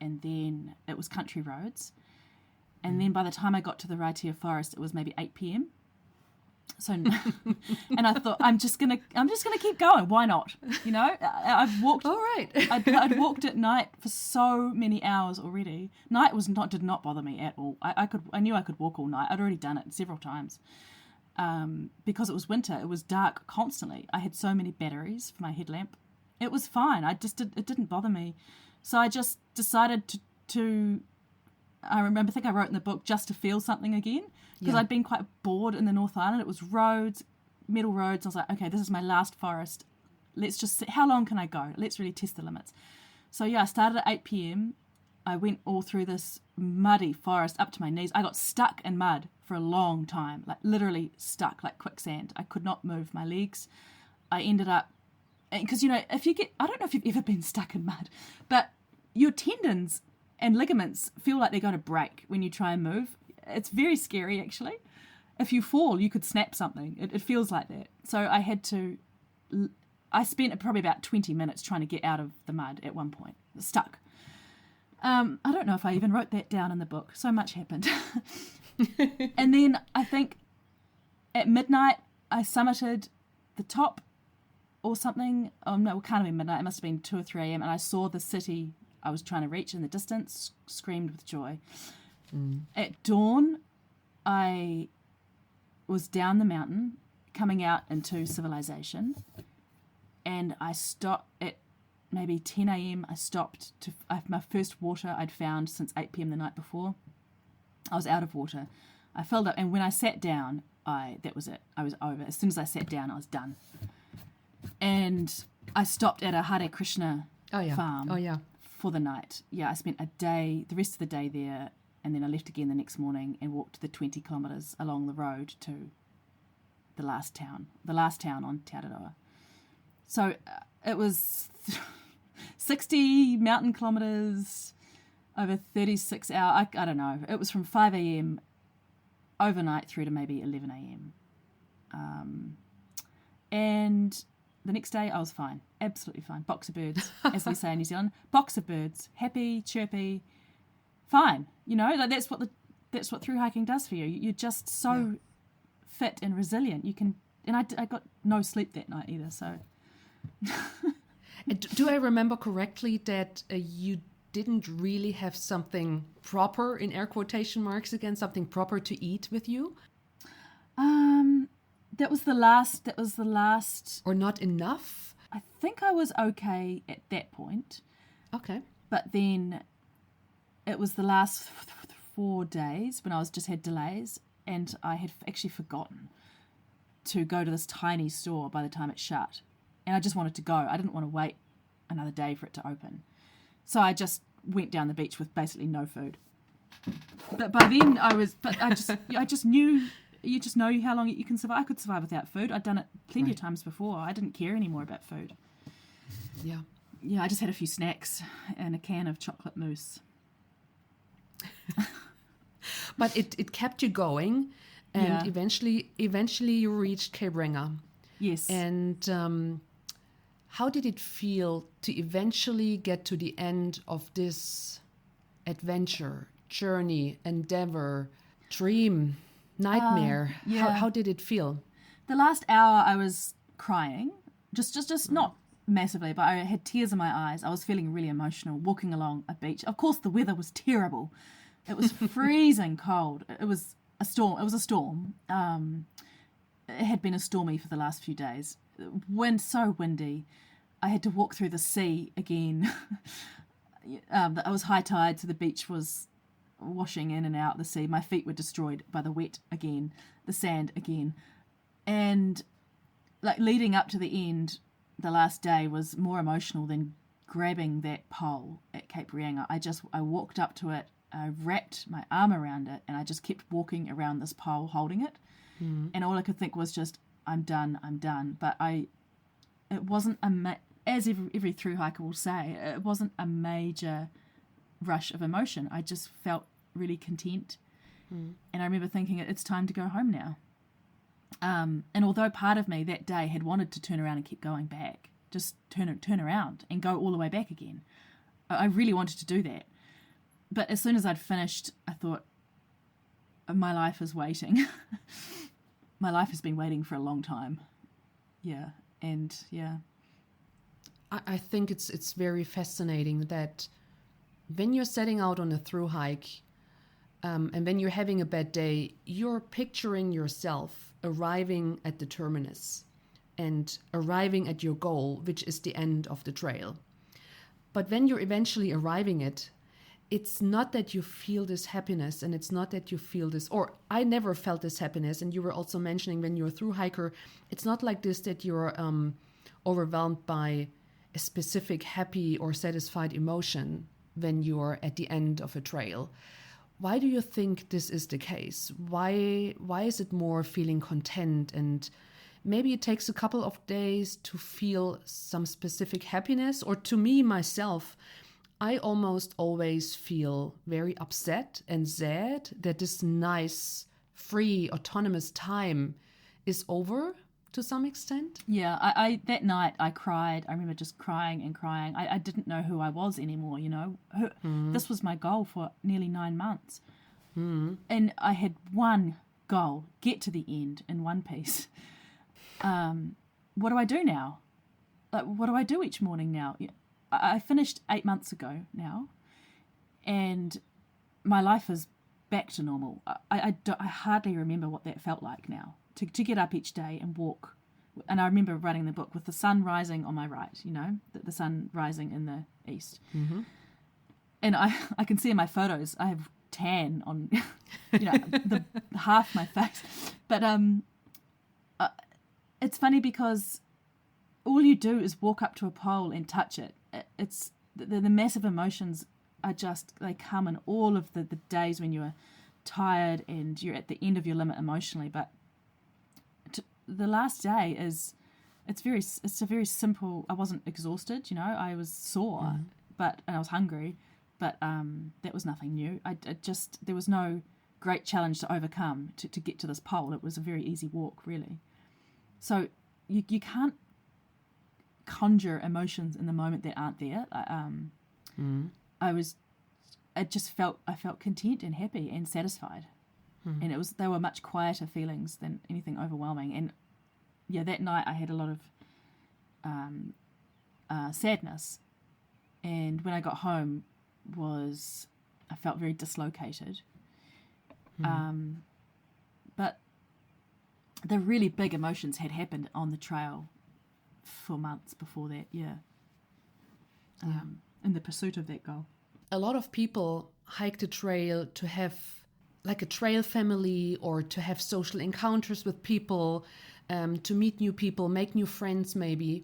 and then it was country roads. And then by the time I got to the Aotearoa forest, it was maybe 8 p.m. So, and I thought, I'm just gonna keep going. Why not? You know, I've walked. All right. I'd walked at night for so many hours already. Night did not bother me at all. I knew I could walk all night. I'd already done it several times. Because it was winter, it was dark constantly. I had so many batteries for my headlamp. It was fine. It didn't bother me. So I just decided to. I think I wrote in the book, just to feel something again, because I'd been quite bored in the North Island. It was roads, metal roads. I was like, okay, this is my last forest. Let's just see, how long can I go? Let's really test the limits. So I started at 8 p.m. I went all through this muddy forest up to my knees. I got stuck in mud for a long time, like literally stuck like quicksand. I could not move my legs. I ended up, because, you know, I don't know if you've ever been stuck in mud, but your tendons and ligaments feel like they're going to break when you try and move. It's very scary, actually. If you fall, you could snap something. It feels like that. So I spent probably about 20 minutes trying to get out of the mud at one point, stuck. I don't know if I even wrote that down in the book. So much happened. And then I think at midnight, I summited the top or something. Oh, no, it can't have been midnight. It must have been 2 or 3 a.m. And I saw the city I was trying to reach in the distance, screamed with joy. At dawn, I was down the mountain, coming out into civilization, and I stopped at maybe 10 a.m. I stopped to my first water I'd found since 8 p.m. the night before. I was out of water. I filled up, and when I sat down, that was it. I was over. As soon as I sat down, I was done. And I stopped at a Hare Krishna farm. For the night. I spent the rest of the day there, and then I left again the next morning and walked the 20 kilometres along the road to the last town on Te Araroa. So it was 60 mountain kilometres over 36 hours. I don't know. It was from 5 a.m. overnight through to maybe 11 a.m. And the next day I was fine, absolutely fine. Box of birds, as we say in New Zealand. Box of birds, happy, chirpy, fine. You know, like that's what through hiking does for you. You're just so fit and resilient. You can, and I got no sleep that night either. So, Do I remember correctly that you didn't really have something proper, in air quotation marks again, something proper to eat with you? That was the last. Or not enough? I think I was okay at that point. Okay. But then it was the last 4 days when I just had delays, and I had actually forgotten to go to this tiny store by the time it shut. And I just wanted to go. I didn't want to wait another day for it to open. So I just went down the beach with basically no food. But by then I just knew, you just know how long you can survive. I could survive without food. I'd done it plenty of times before. I didn't care anymore about food. Yeah. Yeah, I just had a few snacks and a can of chocolate mousse. But it kept you going, and eventually you reached Cape Reinga. Yes. And how did it feel to eventually get to the end of this adventure, journey, endeavor, dream, nightmare? How did it feel? The last hour I was crying, just not massively, but I had tears in my eyes. I was feeling really emotional walking along a beach. Of course, the weather was terrible. It was freezing cold. It was a storm. It had been a stormy for the last few days. Wind so windy. I had to walk through the sea again. I was high tide, so the beach was washing in and out the sea. My feet were destroyed by the wet again, the sand again. And like leading up to the end, the last day was more emotional than grabbing that pole at Cape Reinga. I walked up to it, I wrapped my arm around it, and I just kept walking around this pole holding it. And all I could think was just, I'm done. But it wasn't as every through hiker will say, it wasn't a major rush of emotion. I just felt really content. And I remember thinking, it's time to go home now. And although part of me that day had wanted to turn around and keep going back, just turn around and go all the way back again, I really wanted to do that. But as soon as I'd finished, I thought, my life is waiting. My life has been waiting for a long time. I think it's very fascinating that when you're setting out on a through hike, and when you're having a bad day, you're picturing yourself arriving at the terminus and arriving at your goal, which is the end of the trail. But when you're eventually arriving it's not that you feel this happiness, and it's not that you feel this, or I never felt this happiness. And you were also mentioning when you're a through hiker, it's not like this that you're overwhelmed by a specific happy or satisfied emotion when you're at the end of a trail. Why do you think this is the case? Why is it more feeling content, and maybe it takes a couple of days to feel some specific happiness? Or to me, myself, I almost always feel very upset and sad that this nice, free, autonomous time is over to some extent. Yeah, I that night I cried. I remember just crying and crying. I didn't know who I was anymore, you know. This was my goal for nearly 9 months. And I had one goal, get to the end in one piece. What do I do now? What do I do each morning now? I finished 8 months ago now, and my life is back to normal. I hardly remember what that felt like now, to get up each day and walk. And I remember writing the book with the sun rising on my right, you know, the sun rising in the east. And I can see in my photos, I have tan on, you know, the half my face. But it's funny because all you do is walk up to a pole and touch it. It's the massive emotions are just, they come in all of the days when you're tired and you're at the end of your limit emotionally. But the last day it's a very simple. I wasn't exhausted, you know. I was sore, and I was hungry, but that was nothing new. There was no great challenge to overcome to get to this pole. It was a very easy walk, really. So you can't conjure emotions in the moment that aren't there. I felt content and happy and satisfied. And they were much quieter feelings than anything overwhelming. And yeah, that night I had a lot of sadness. And when I got home I felt very dislocated. But the really big emotions had happened on the trail for months before that, in the pursuit of that goal. A lot of people hike the trail to have like a trail family or to have social encounters with people, to meet new people, make new friends maybe.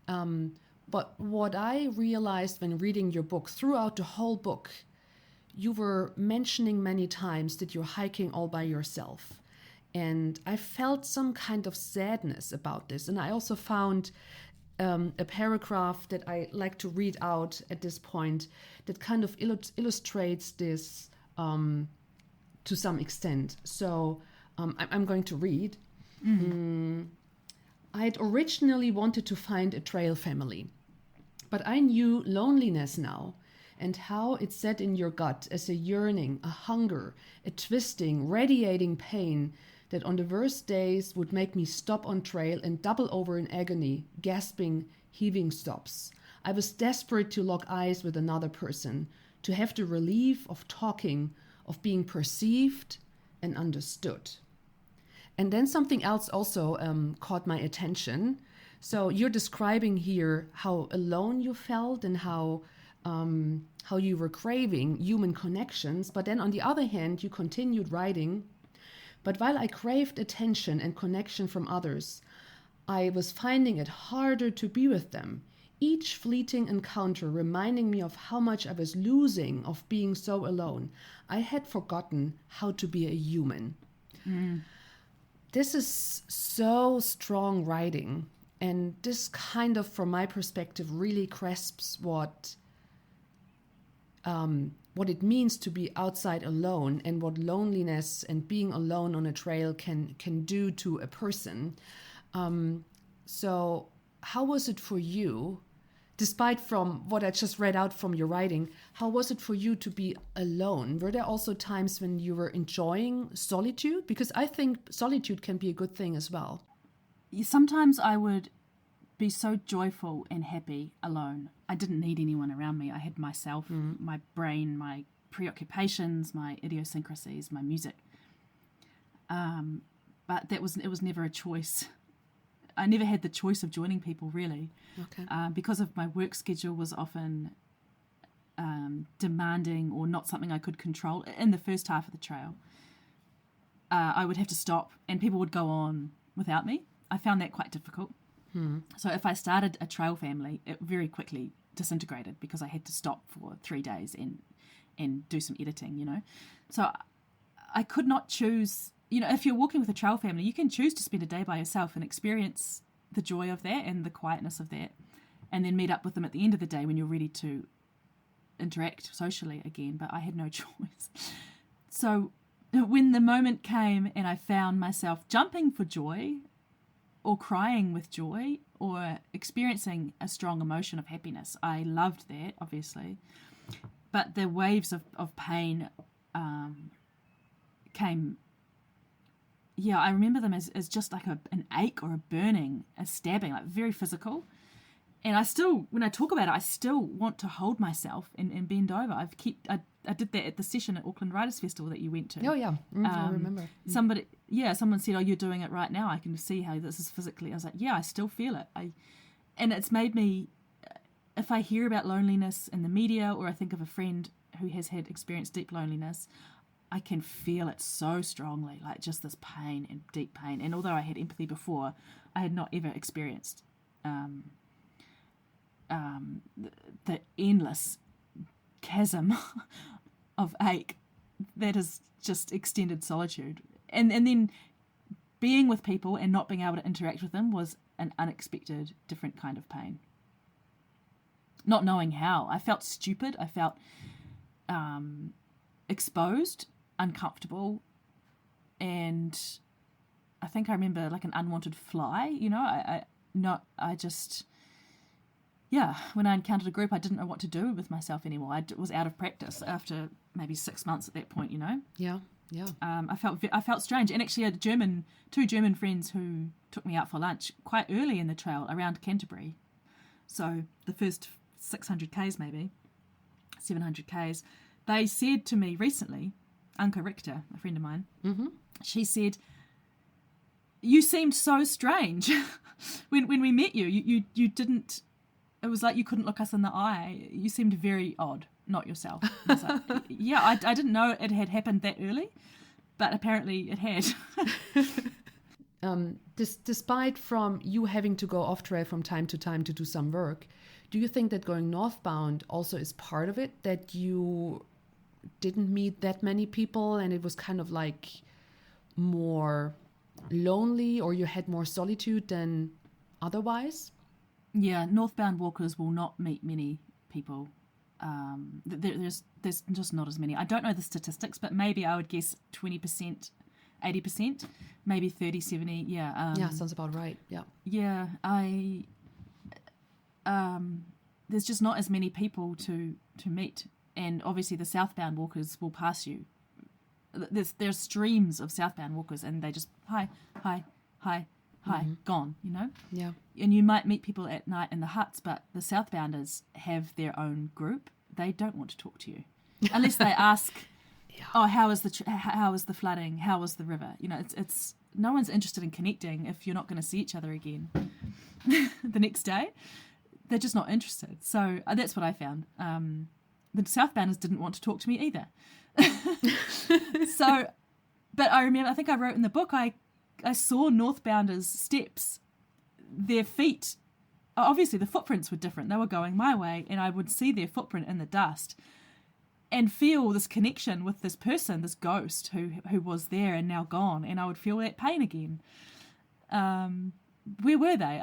But what I realized when reading your book, throughout the whole book, you were mentioning many times that you're hiking all by yourself. And I felt some kind of sadness about this. And I also found a paragraph that I like to read out at this point that kind of illustrates this to some extent. So I'm going to read. I'd originally wanted to find a trail family, but I knew loneliness now and how it sat in your gut as a yearning, a hunger, a twisting, radiating pain that on the worst days would make me stop on trail and double over in agony, gasping, heaving stops. I was desperate to lock eyes with another person, to have the relief of talking, of being perceived and understood. And then something else also caught my attention. So you're describing here how alone you felt and how you were craving human connections. But then on the other hand, you continued writing, but while I craved attention and connection from others, I was finding it harder to be with them. Each fleeting encounter reminding me of how much I was losing of being so alone. I had forgotten how to be a human. This is so strong writing. And this kind of, from my perspective, really grasps what it means to be outside alone and what loneliness and being alone on a trail can do to a person. So how was it for you, despite from what I just read out from your writing, how was it for you to be alone? Were there also times when you were enjoying solitude? Because I think solitude can be a good thing as well. Sometimes I would be so joyful and happy alone. I didn't need anyone around me. I had myself, my brain, my preoccupations, my idiosyncrasies, my music. But it was never a choice. I never had the choice of joining people, really. Okay. Because of my work schedule was often demanding or not something I could control. In the first half of the trail, I would have to stop and people would go on without me. I found that quite difficult. So if I started a trail family, it very quickly disintegrated because I had to stop for 3 days and do some editing, So I could not choose, if you're walking with a trail family, you can choose to spend a day by yourself and experience the joy of that and the quietness of that, and then meet up with them at the end of the day when you're ready to interact socially again. But I had no choice. So when the moment came and I found myself jumping for joy or crying with joy or experiencing a strong emotion of happiness, I loved that, obviously. But the waves of pain came, I remember them as just like an ache or a burning, a stabbing, like very physical. And I still, when I talk about it, I still want to hold myself and bend over. I did that at the session at Auckland Writers Festival that you went to. Oh, yeah. I remember. Someone said, "Oh, you're doing it right now. I can see how this is physically." I was like, "Yeah, I still feel it." And it's made me, if I hear about loneliness in the media or I think of a friend who has had experienced deep loneliness, I can feel it so strongly, like just this pain and deep pain. And although I had empathy before, I had not ever experienced the endless chasm of ache that is just extended solitude. And then being with people and not being able to interact with them was an unexpected, different kind of pain. Not knowing how. I felt stupid. I felt exposed, uncomfortable, and I think I remember like an unwanted fly, you know, when I encountered a group, I didn't know what to do with myself anymore. I was out of practice after maybe 6 months at that point, you know. Yeah. I felt strange, and actually I had two German friends who took me out for lunch quite early in the trail around Canterbury. So the first 600 k's, maybe 700 k's, they said to me recently, Anka Richter, a friend of mine, she said, "You seemed so strange when we met you. You didn't. It was like you couldn't look us in the eye. You seemed very odd, not yourself." I was like, yeah, I didn't know it had happened that early, but apparently it had. Despite from you having to go off trail from time to time to do some work, do you think that going northbound also is part of it, that you didn't meet that many people and it was kind of like more lonely, or you had more solitude than otherwise? Yeah, northbound walkers will not meet many people. There's just not as many. I don't know the statistics, but maybe I would guess 20%, 80%, maybe 30, 70. Yeah. Yeah, sounds about right. Yeah. Yeah, there's just not as many people to meet, and obviously the southbound walkers will pass you. There's streams of southbound walkers, and they just hi, gone, you know? Yeah. And you might meet people at night in the huts, but the southbounders have their own group. They don't want to talk to you unless they ask, "Oh, how was the flooding? How was the river?" You know, it's no one's interested in connecting if you're not going to see each other again the next day. They're just not interested. So that's what I found. The southbounders didn't want to talk to me either. So, but I remember, I think I wrote in the book, I saw northbounders' steps. Their feet, obviously the footprints were different. They were going my way, and I would see their footprint in the dust and feel this connection with this person, this ghost who was there and now gone, and I would feel that pain again. Where were they?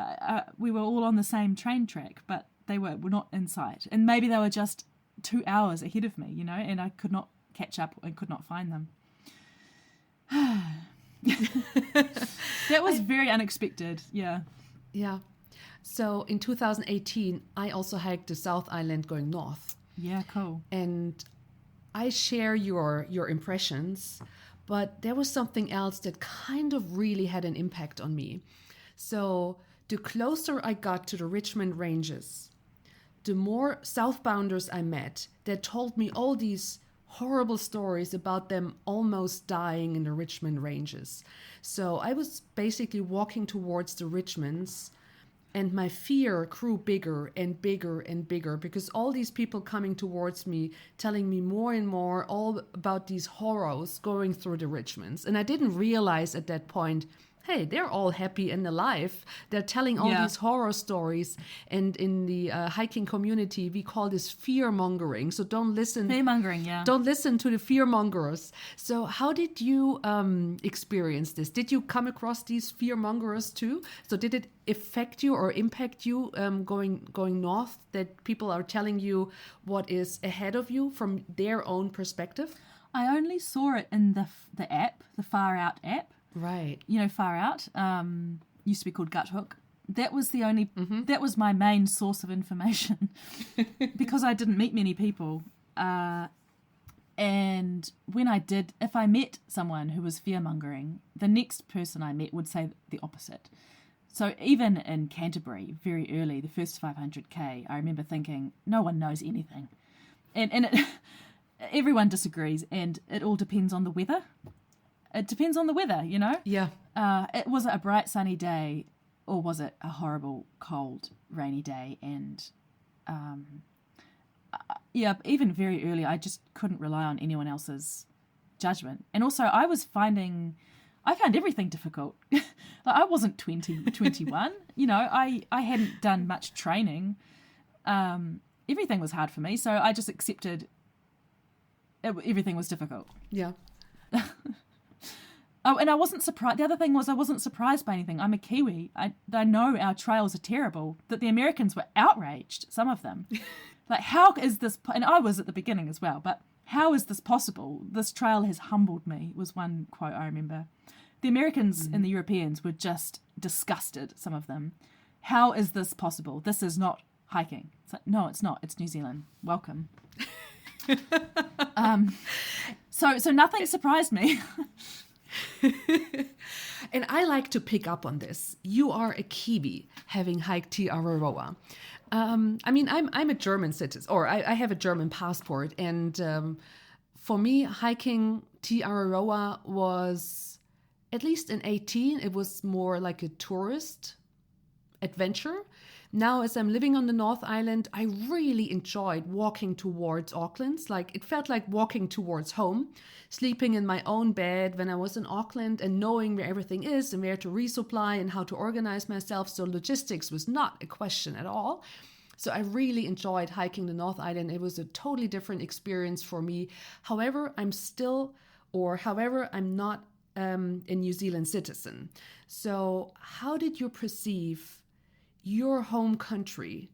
We were all on the same train track, but they were not in sight. And maybe they were just 2 hours ahead of me, you know, and I could not catch up and could not find them. That was very unexpected. Yeah. So in 2018, I also hiked the South Island going north. Yeah, cool. And I share your impressions, but there was something else that kind of really had an impact on me. So the closer I got to the Richmond Ranges, the more southbounders I met that told me all these horrible stories about them almost dying in the Richmond Ranges. So I was basically walking towards the Richmonds, and my fear grew bigger and bigger and bigger because all these people coming towards me, telling me more and more all about these horrors going through the Richmonds. And I didn't realize at that point, hey, they're all happy and alive. They're telling all these horror stories. And in the hiking community, we call this fear-mongering. So don't listen. Fear-mongering, yeah. Don't listen to the fear-mongers. So how did you experience this? Did you come across these fear-mongers too? So did it affect you or impact you going north, that people are telling you what is ahead of you from their own perspective? I only saw it in the app, the Far Out app. Right. You know, Far Out, used to be called Gut Hook. That was the only, that was my main source of information because I didn't meet many people. And when I did, if I met someone who was fear-mongering, the next person I met would say the opposite. So even in Canterbury, very early, the first 500k, I remember thinking, no one knows anything. And everyone disagrees, and it all depends on the weather. It depends on the weather, you know? Yeah. Was it a bright sunny day, or was it a horrible, cold, rainy day? And even very early, I just couldn't rely on anyone else's judgment. And also, I found everything difficult. Like, I wasn't 21. You know, I hadn't done much training. Everything was hard for me, so I just accepted everything was difficult. Yeah. Oh, and I wasn't surprised. The other thing was I wasn't surprised by anything. I'm a Kiwi. I know our trails are terrible. That the Americans were outraged, some of them. Like, how is this... And I was at the beginning as well, but how is this possible? This trail has humbled me, was one quote I remember. The Americans and the Europeans were just disgusted, some of them. How is this possible? This is not hiking. It's like, no, it's not. It's New Zealand. Welcome. So nothing surprised me. And I like to pick up on this. You are a Kiwi, having hiked Te Araroa. I mean, I'm a German citizen, or I have a German passport. And for me, hiking Te Araroa was, at least in 18, it was more like a tourist adventure. Now, as I'm living on the North Island, I really enjoyed walking towards Auckland. Like, it felt like walking towards home, sleeping in my own bed when I was in Auckland and knowing where everything is and where to resupply and how to organize myself. So logistics was not a question at all. So I really enjoyed hiking the North Island. It was a totally different experience for me. However, I'm not a New Zealand citizen. So how did you perceive your home country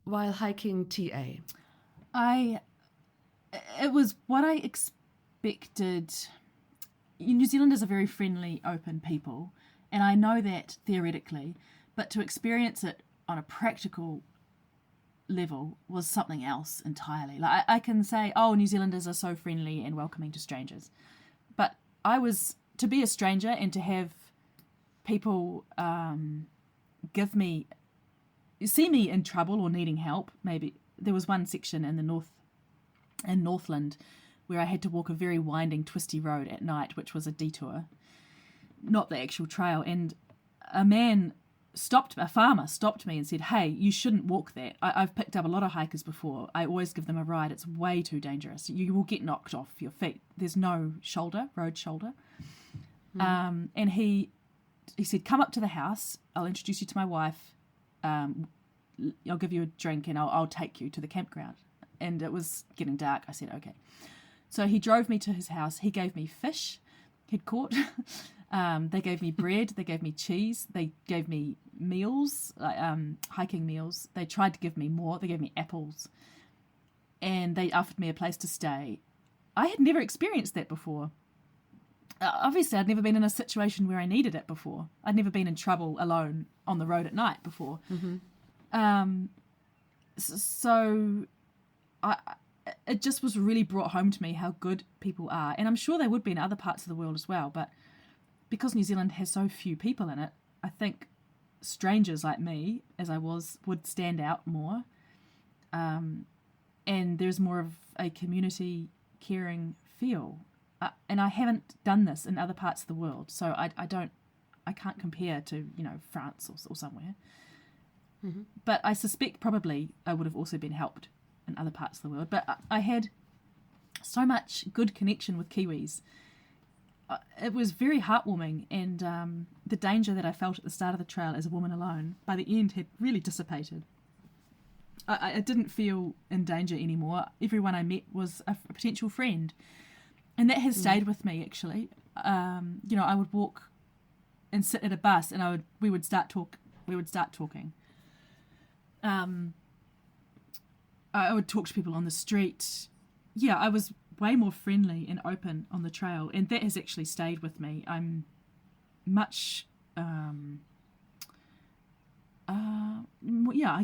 while hiking TA? It was what I expected. New Zealanders are very friendly, open people, and I know that theoretically, but to experience it on a practical level was something else entirely. Like I can say, oh, New Zealanders are so friendly and welcoming to strangers, but to be a stranger and to have people see me in trouble or needing help. Maybe there was one section in Northland where I had to walk a very winding, twisty road at night, which was a detour, not the actual trail. And a farmer stopped me and said, "Hey, you shouldn't walk that. I've picked up a lot of hikers before. I always give them a ride. It's way too dangerous. You will get knocked off your feet. There's no road shoulder." And he said, "Come up to the house. I'll introduce you to my wife. I'll give you a drink and I'll take you to the campground." And it was getting dark. I said, okay. So he drove me to his house. He gave me fish he'd caught. They gave me bread. They gave me cheese. They gave me meals, hiking meals. They tried to give me more. They gave me apples. And they offered me a place to stay. I had never experienced that before. Obviously, I'd never been in a situation where I needed it before. I'd never been in trouble alone on the road at night before. Mm-hmm. So it just was really brought home to me how good people are. And I'm sure they would be in other parts of the world as well. But because New Zealand has so few people in it, I think strangers like me, as I was, would stand out more. And there's more of a community caring feel. And I haven't done this in other parts of the world, so I can't compare to, France or somewhere. Mm-hmm. But I suspect probably I would have also been helped in other parts of the world. But I had so much good connection with Kiwis. It was very heartwarming, and the danger that I felt at the start of the trail as a woman alone, by the end, had really dissipated. I didn't feel in danger anymore. Everyone I met was a potential friend. And that has stayed with me, actually. I would walk and sit at a bus, and we would start talking. I would talk to people on the street. Yeah, I was way more friendly and open on the trail, and that has actually stayed with me. I'm much, I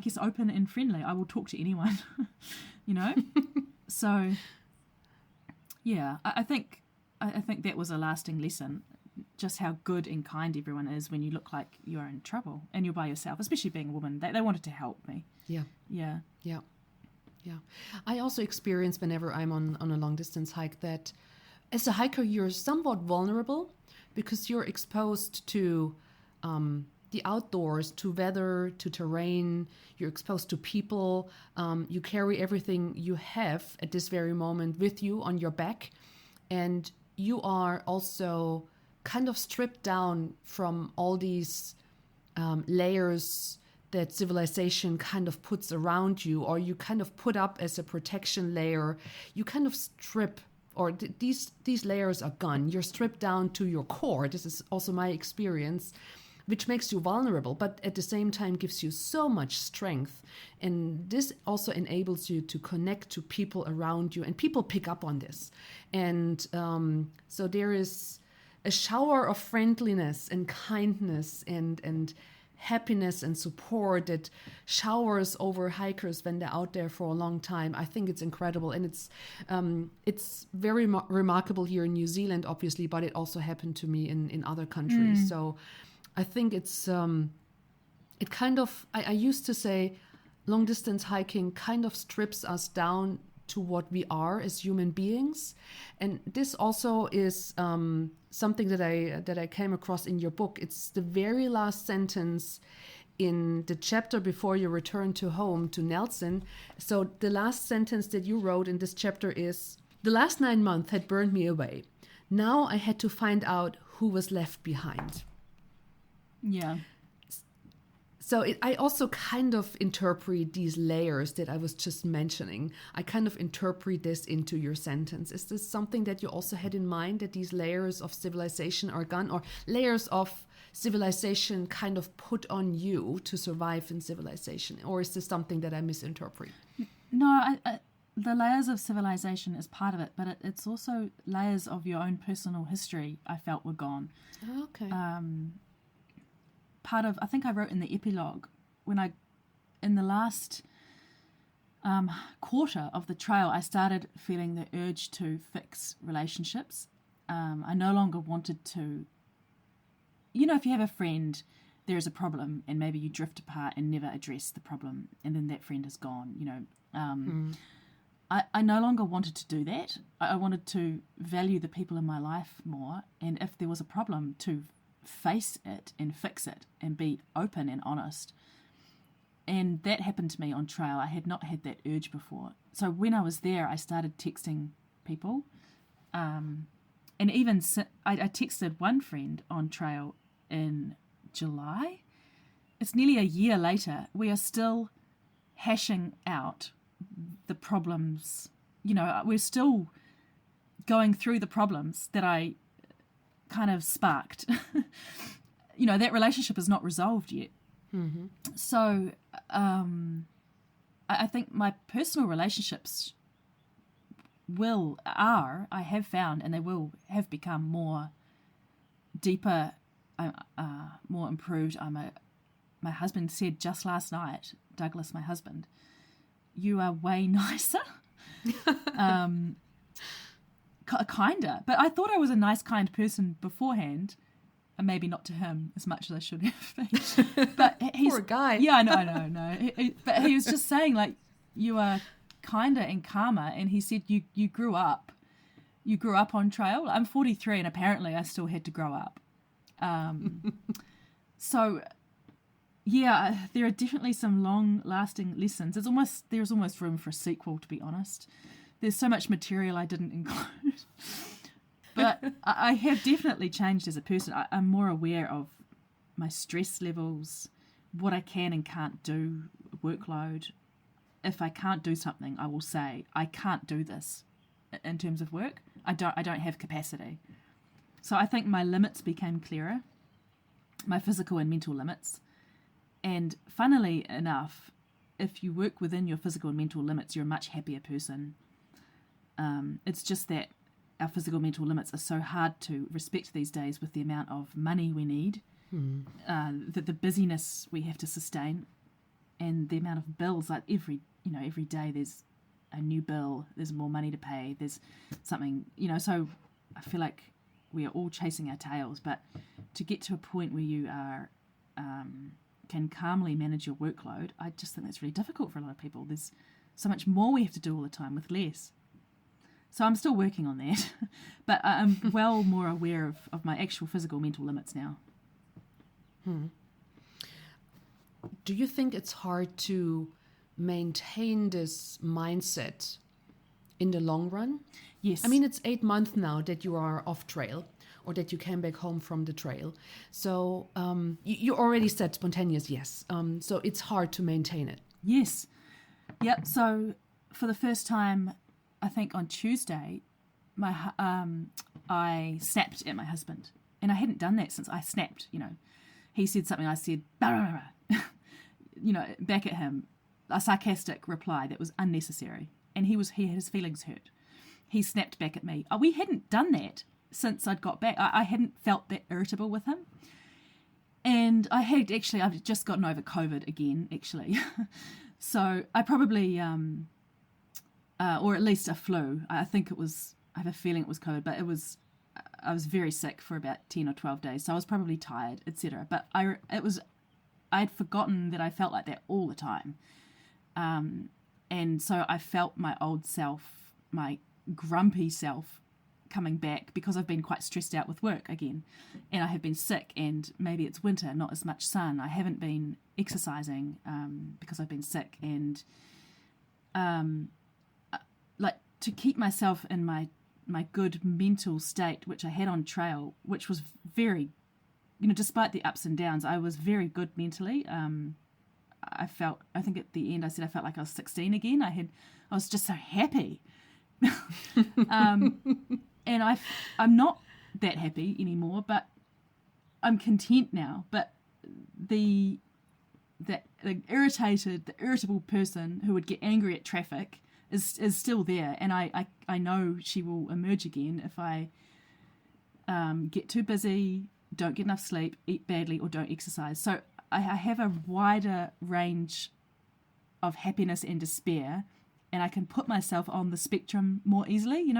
guess open and friendly. I will talk to anyone, So. Yeah, I think that was a lasting lesson, just how good and kind everyone is when you look like you're in trouble and you're by yourself, especially being a woman. They wanted to help me. Yeah. I also experience whenever I'm on a long distance hike that as a hiker you're somewhat vulnerable because you're exposed to the outdoors, to weather, to terrain. You're exposed to people. You carry everything you have at this very moment with you on your back. And you are also kind of stripped down from all these layers that civilization kind of puts around you, or you kind of put up as a protection layer. You kind of strip, or these layers are gone. You're stripped down to your core. This is also my experience, which makes you vulnerable, but at the same time gives you so much strength. And this also enables you to connect to people around you, and people pick up on this. And so there is a shower of friendliness and kindness and happiness and support that showers over hikers when they're out there for a long time. I think it's incredible, and it's very remarkable here in New Zealand, obviously, but it also happened to me in other countries. So I think it's it kind of, I used to say long distance hiking kind of strips us down to what we are as human beings. And this also is something that I came across in your book. It's the very last sentence in the chapter before you return to home to Nelson. So the last sentence that you wrote in this chapter is, "The last 9 months had burned me away. Now I had to find out who was left behind." Yeah. So I also kind of interpret these layers that I was just mentioning. I kind of interpret this into your sentence. Is this something that you also had in mind, that these layers of civilization are gone, or layers of civilization kind of put on you to survive in civilization? Or is this something that I misinterpret? No, the layers of civilization is part of it, but it's also layers of your own personal history I felt were gone. Okay. Part of, I think I wrote in the epilogue, in the last quarter of the trail, I started feeling the urge to fix relationships. I no longer wanted to, if you have a friend, there is a problem, and maybe you drift apart and never address the problem, and then that friend is gone, I no longer wanted to do that. I wanted to value the people in my life more, and if there was a problem, to face it and fix it and be open and honest. And that happened to me on trail. I had not had that urge before. So when I was there, I started texting people. And even I texted one friend on trail in July. It's nearly a year later. We are still hashing out the problems. We're still going through the problems that I kind of sparked. That relationship is not resolved yet. Mm-hmm. So I think my personal relationships I have found, and they will have become more deeper, more improved. My husband said just last night, Douglas, my husband, "You are way nicer." Kinder, but I thought I was a nice, kind person beforehand, and maybe not to him as much as I should have been. But he's poor guy. Yeah, I know. But he was just saying, like, you are kinder and calmer, and he said you grew up. You grew up on trail. I'm 43, and apparently I still had to grow up. So, yeah, there are definitely some long-lasting lessons. There's almost room for a sequel, to be honest. There's so much material I didn't include. But I have definitely changed as a person. I'm more aware of my stress levels, what I can and can't do, workload. If I can't do something, I will say, I can't do this in terms of work. I don't have capacity. So I think my limits became clearer, my physical and mental limits. And funnily enough, if you work within your physical and mental limits, you're a much happier person. It's just that our physical and mental limits are so hard to respect these days with the amount of money we need, the busyness we have to sustain, and the amount of bills. Like every day there's a new bill, there's more money to pay, there's something, so I feel like we are all chasing our tails. But to get to a point where you are can calmly manage your workload, I just think that's really difficult for a lot of people. There's so much more we have to do all the time with less. So I'm still working on that, but I'm well more aware of my actual physical mental limits now. Do you think it's hard to maintain this mindset in the long run? Yes. I mean, it's 8 months now that you are off trail, or that you came back home from the trail. So you already said spontaneous, yes. So it's hard to maintain it. Yes. Yep. So for the first time, I think on Tuesday, I snapped at my husband. And I hadn't done that since I snapped, He said something, I said, bah, bah, bah, back at him, a sarcastic reply that was unnecessary. And he had his feelings hurt. He snapped back at me. We hadn't done that since I'd got back. I hadn't felt that irritable with him. And I've just gotten over COVID again, actually. So I probably, or at least a flu. I have a feeling it was COVID, but I was very sick for about 10 or 12 days. So I was probably tired, etc. But I'd forgotten that I felt like that all the time. And so I felt my old self, my grumpy self, coming back because I've been quite stressed out with work again, and I have been sick, and maybe it's winter, not as much sun. I haven't been exercising because I've been sick, and like to keep myself in my good mental state, which I had on trail, which was very, despite the ups and downs, I was very good mentally. I think at the end I said I felt like I was 16 again. I was just so happy. And I'm not that happy anymore, but I'm content now. But the irritable person who would get angry at traffic is still there, and I know she will emerge again if I get too busy, don't get enough sleep, eat badly, or don't exercise. So I have a wider range of happiness and despair, and I can put myself on the spectrum more easily,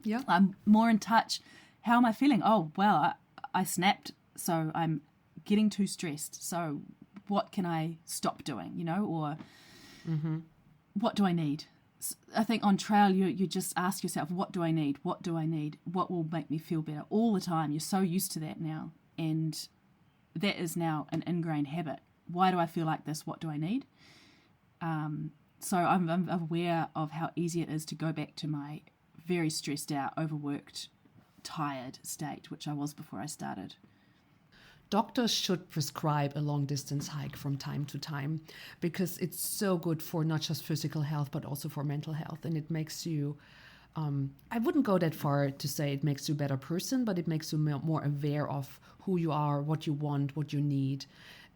Yeah. I'm more in touch. How am I feeling? Oh, well, I snapped, so I'm getting too stressed. So what can I stop doing, or what do I need? I think on trail, you just ask yourself, what do I need? What do I need? What will make me feel better? All the time. You're so used to that now. And that is now an ingrained habit. Why do I feel like this? What do I need? So I'm aware of how easy it is to go back to my very stressed out, overworked, tired state, which I was before I started. Doctors should prescribe a long distance hike from time to time because it's so good for not just physical health, but also for mental health. And it makes you, I wouldn't go that far to say it makes you a better person, but it makes you more aware of who you are, what you want, what you need,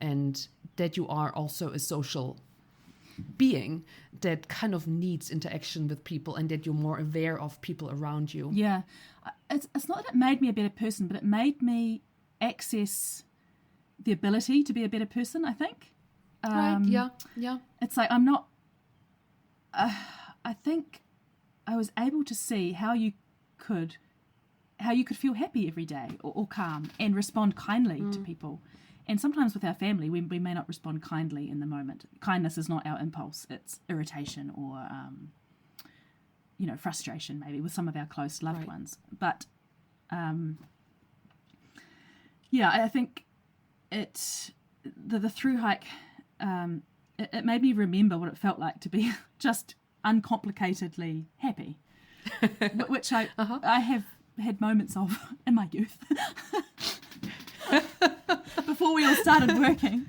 and that you are also a social being that kind of needs interaction with people, and that you're more aware of people around you. Yeah. It's not that it made me a better person, but it made me access the ability to be a better person, I think. Right, yeah. It's like I'm not... I think I was able to see how you could feel happy every day or calm and respond kindly to people. And sometimes with our family, we may not respond kindly in the moment. Kindness is not our impulse. It's irritation or, frustration maybe with some of our close loved ones. But, I think the through hike, it made me remember what it felt like to be just uncomplicatedly happy, which I have had moments of in my youth. Before we all started working.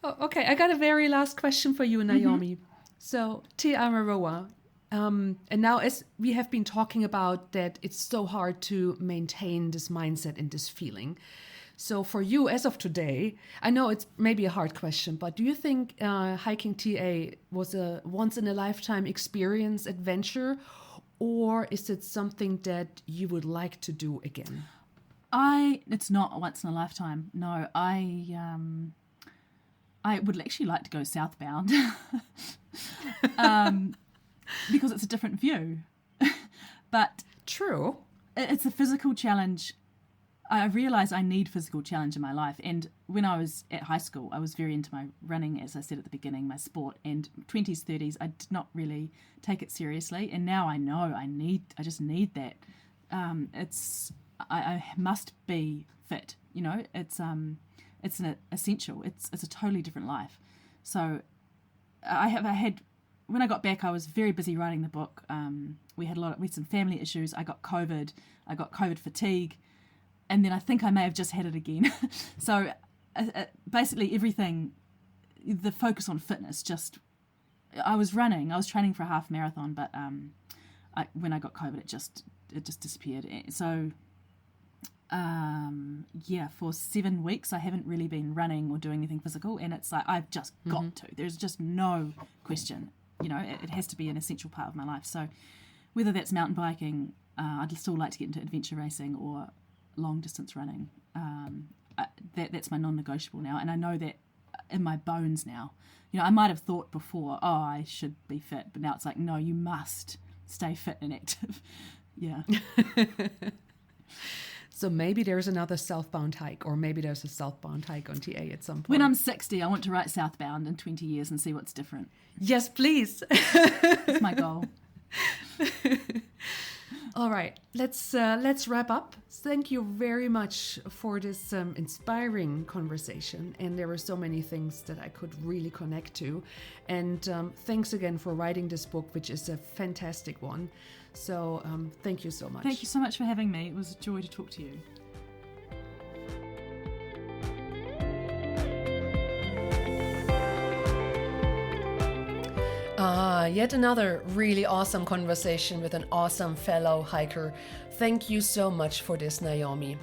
Okay, I got a very last question for you, Naomi. So, Te Araroa. And now, as we have been talking about that, it's so hard to maintain this mindset and this feeling. So for you, as of today, I know it's maybe a hard question, but do you think hiking TA was a once-in-a-lifetime experience, adventure, or is it something that you would like to do again? It's not once in a lifetime. No, I would actually like to go southbound because it's a different view. But true, it's a physical challenge. I realise I need physical challenge in my life. And when I was at high school, I was very into my running, as I said at the beginning, my sport. And 20s, 30s, I did not really take it seriously. And now I know I just need that. I must be fit. It's an essential. It's a totally different life. So I had when I got back, I was very busy writing the book. We had some family issues. I got COVID fatigue. And then I think I may have just had it again. So basically everything, the focus on fitness, I was training for a half marathon, but when I got COVID, it just disappeared. So for 7 weeks, I haven't really been running or doing anything physical. And it's like, I've just got to. There's just no question. It has to be an essential part of my life. So whether that's mountain biking, I'd still like to get into adventure racing or long distance running. That's my non-negotiable now, and I know that in my bones now. You know, I might have thought before, oh, I should be fit, but now it's like, no, you must stay fit and active. Yeah. So maybe there's another Southbound hike, or maybe there's a Southbound hike on TA at some point. When I'm 60, I want to write Southbound in 20 years and see what's different. Yes, please. That's my goal. All right, let's wrap up. Thank you very much for this inspiring conversation. And there were so many things that I could really connect to. And thanks again for writing this book, which is a fantastic one. So thank you so much. Thank you so much for having me. It was a joy to talk to you. Yet another really awesome conversation with an awesome fellow hiker. Thank you so much for this, Naomi.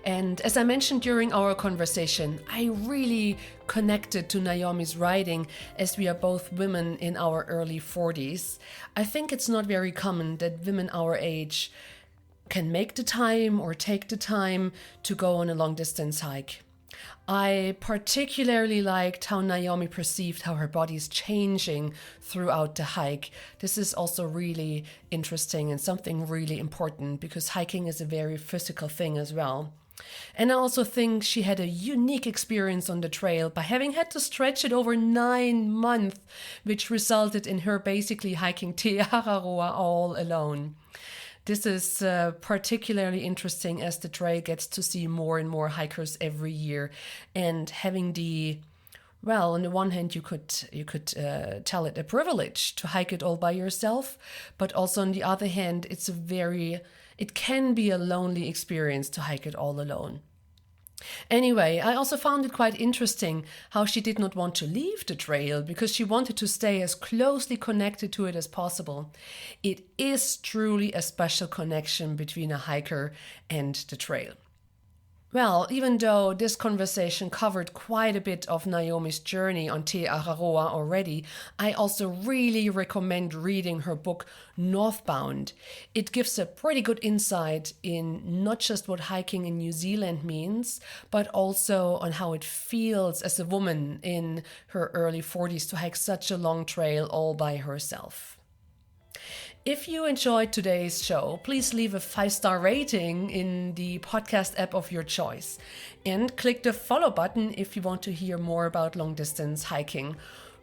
And as I mentioned during our conversation, I really connected to Naomi's writing as we are both women in our early 40s. I think it's not very common that women our age can make the time or take the time to go on a long distance hike. I particularly liked how Naomi perceived how her body is changing throughout the hike. This is also really interesting and something really important because hiking is a very physical thing as well. And I also think she had a unique experience on the trail by having had to stretch it over 9 months, which resulted in her basically hiking Te Araroa all alone. This is particularly interesting as the trail gets to see more and more hikers every year, and having well, on the one hand, you could tell it a privilege to hike it all by yourself, but also on the other hand, it can be a lonely experience to hike it all alone. Anyway, I also found it quite interesting how she did not want to leave the trail because she wanted to stay as closely connected to it as possible. It is truly a special connection between a hiker and the trail. Well, even though this conversation covered quite a bit of Naomi's journey on Te Araroa already, I also really recommend reading her book Northbound. It gives a pretty good insight in not just what hiking in New Zealand means, but also on how it feels as a woman in her early 40s to hike such a long trail all by herself. If you enjoyed today's show, please leave a 5-star rating in the podcast app of your choice and click the follow button if you want to hear more about long distance hiking.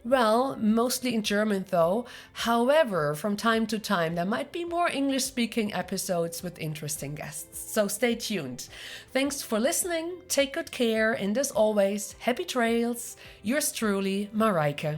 Well, mostly in German though. However, from time to time, there might be more English speaking episodes with interesting guests. So stay tuned. Thanks for listening. Take good care. And as always, happy trails. Yours truly, Marijke.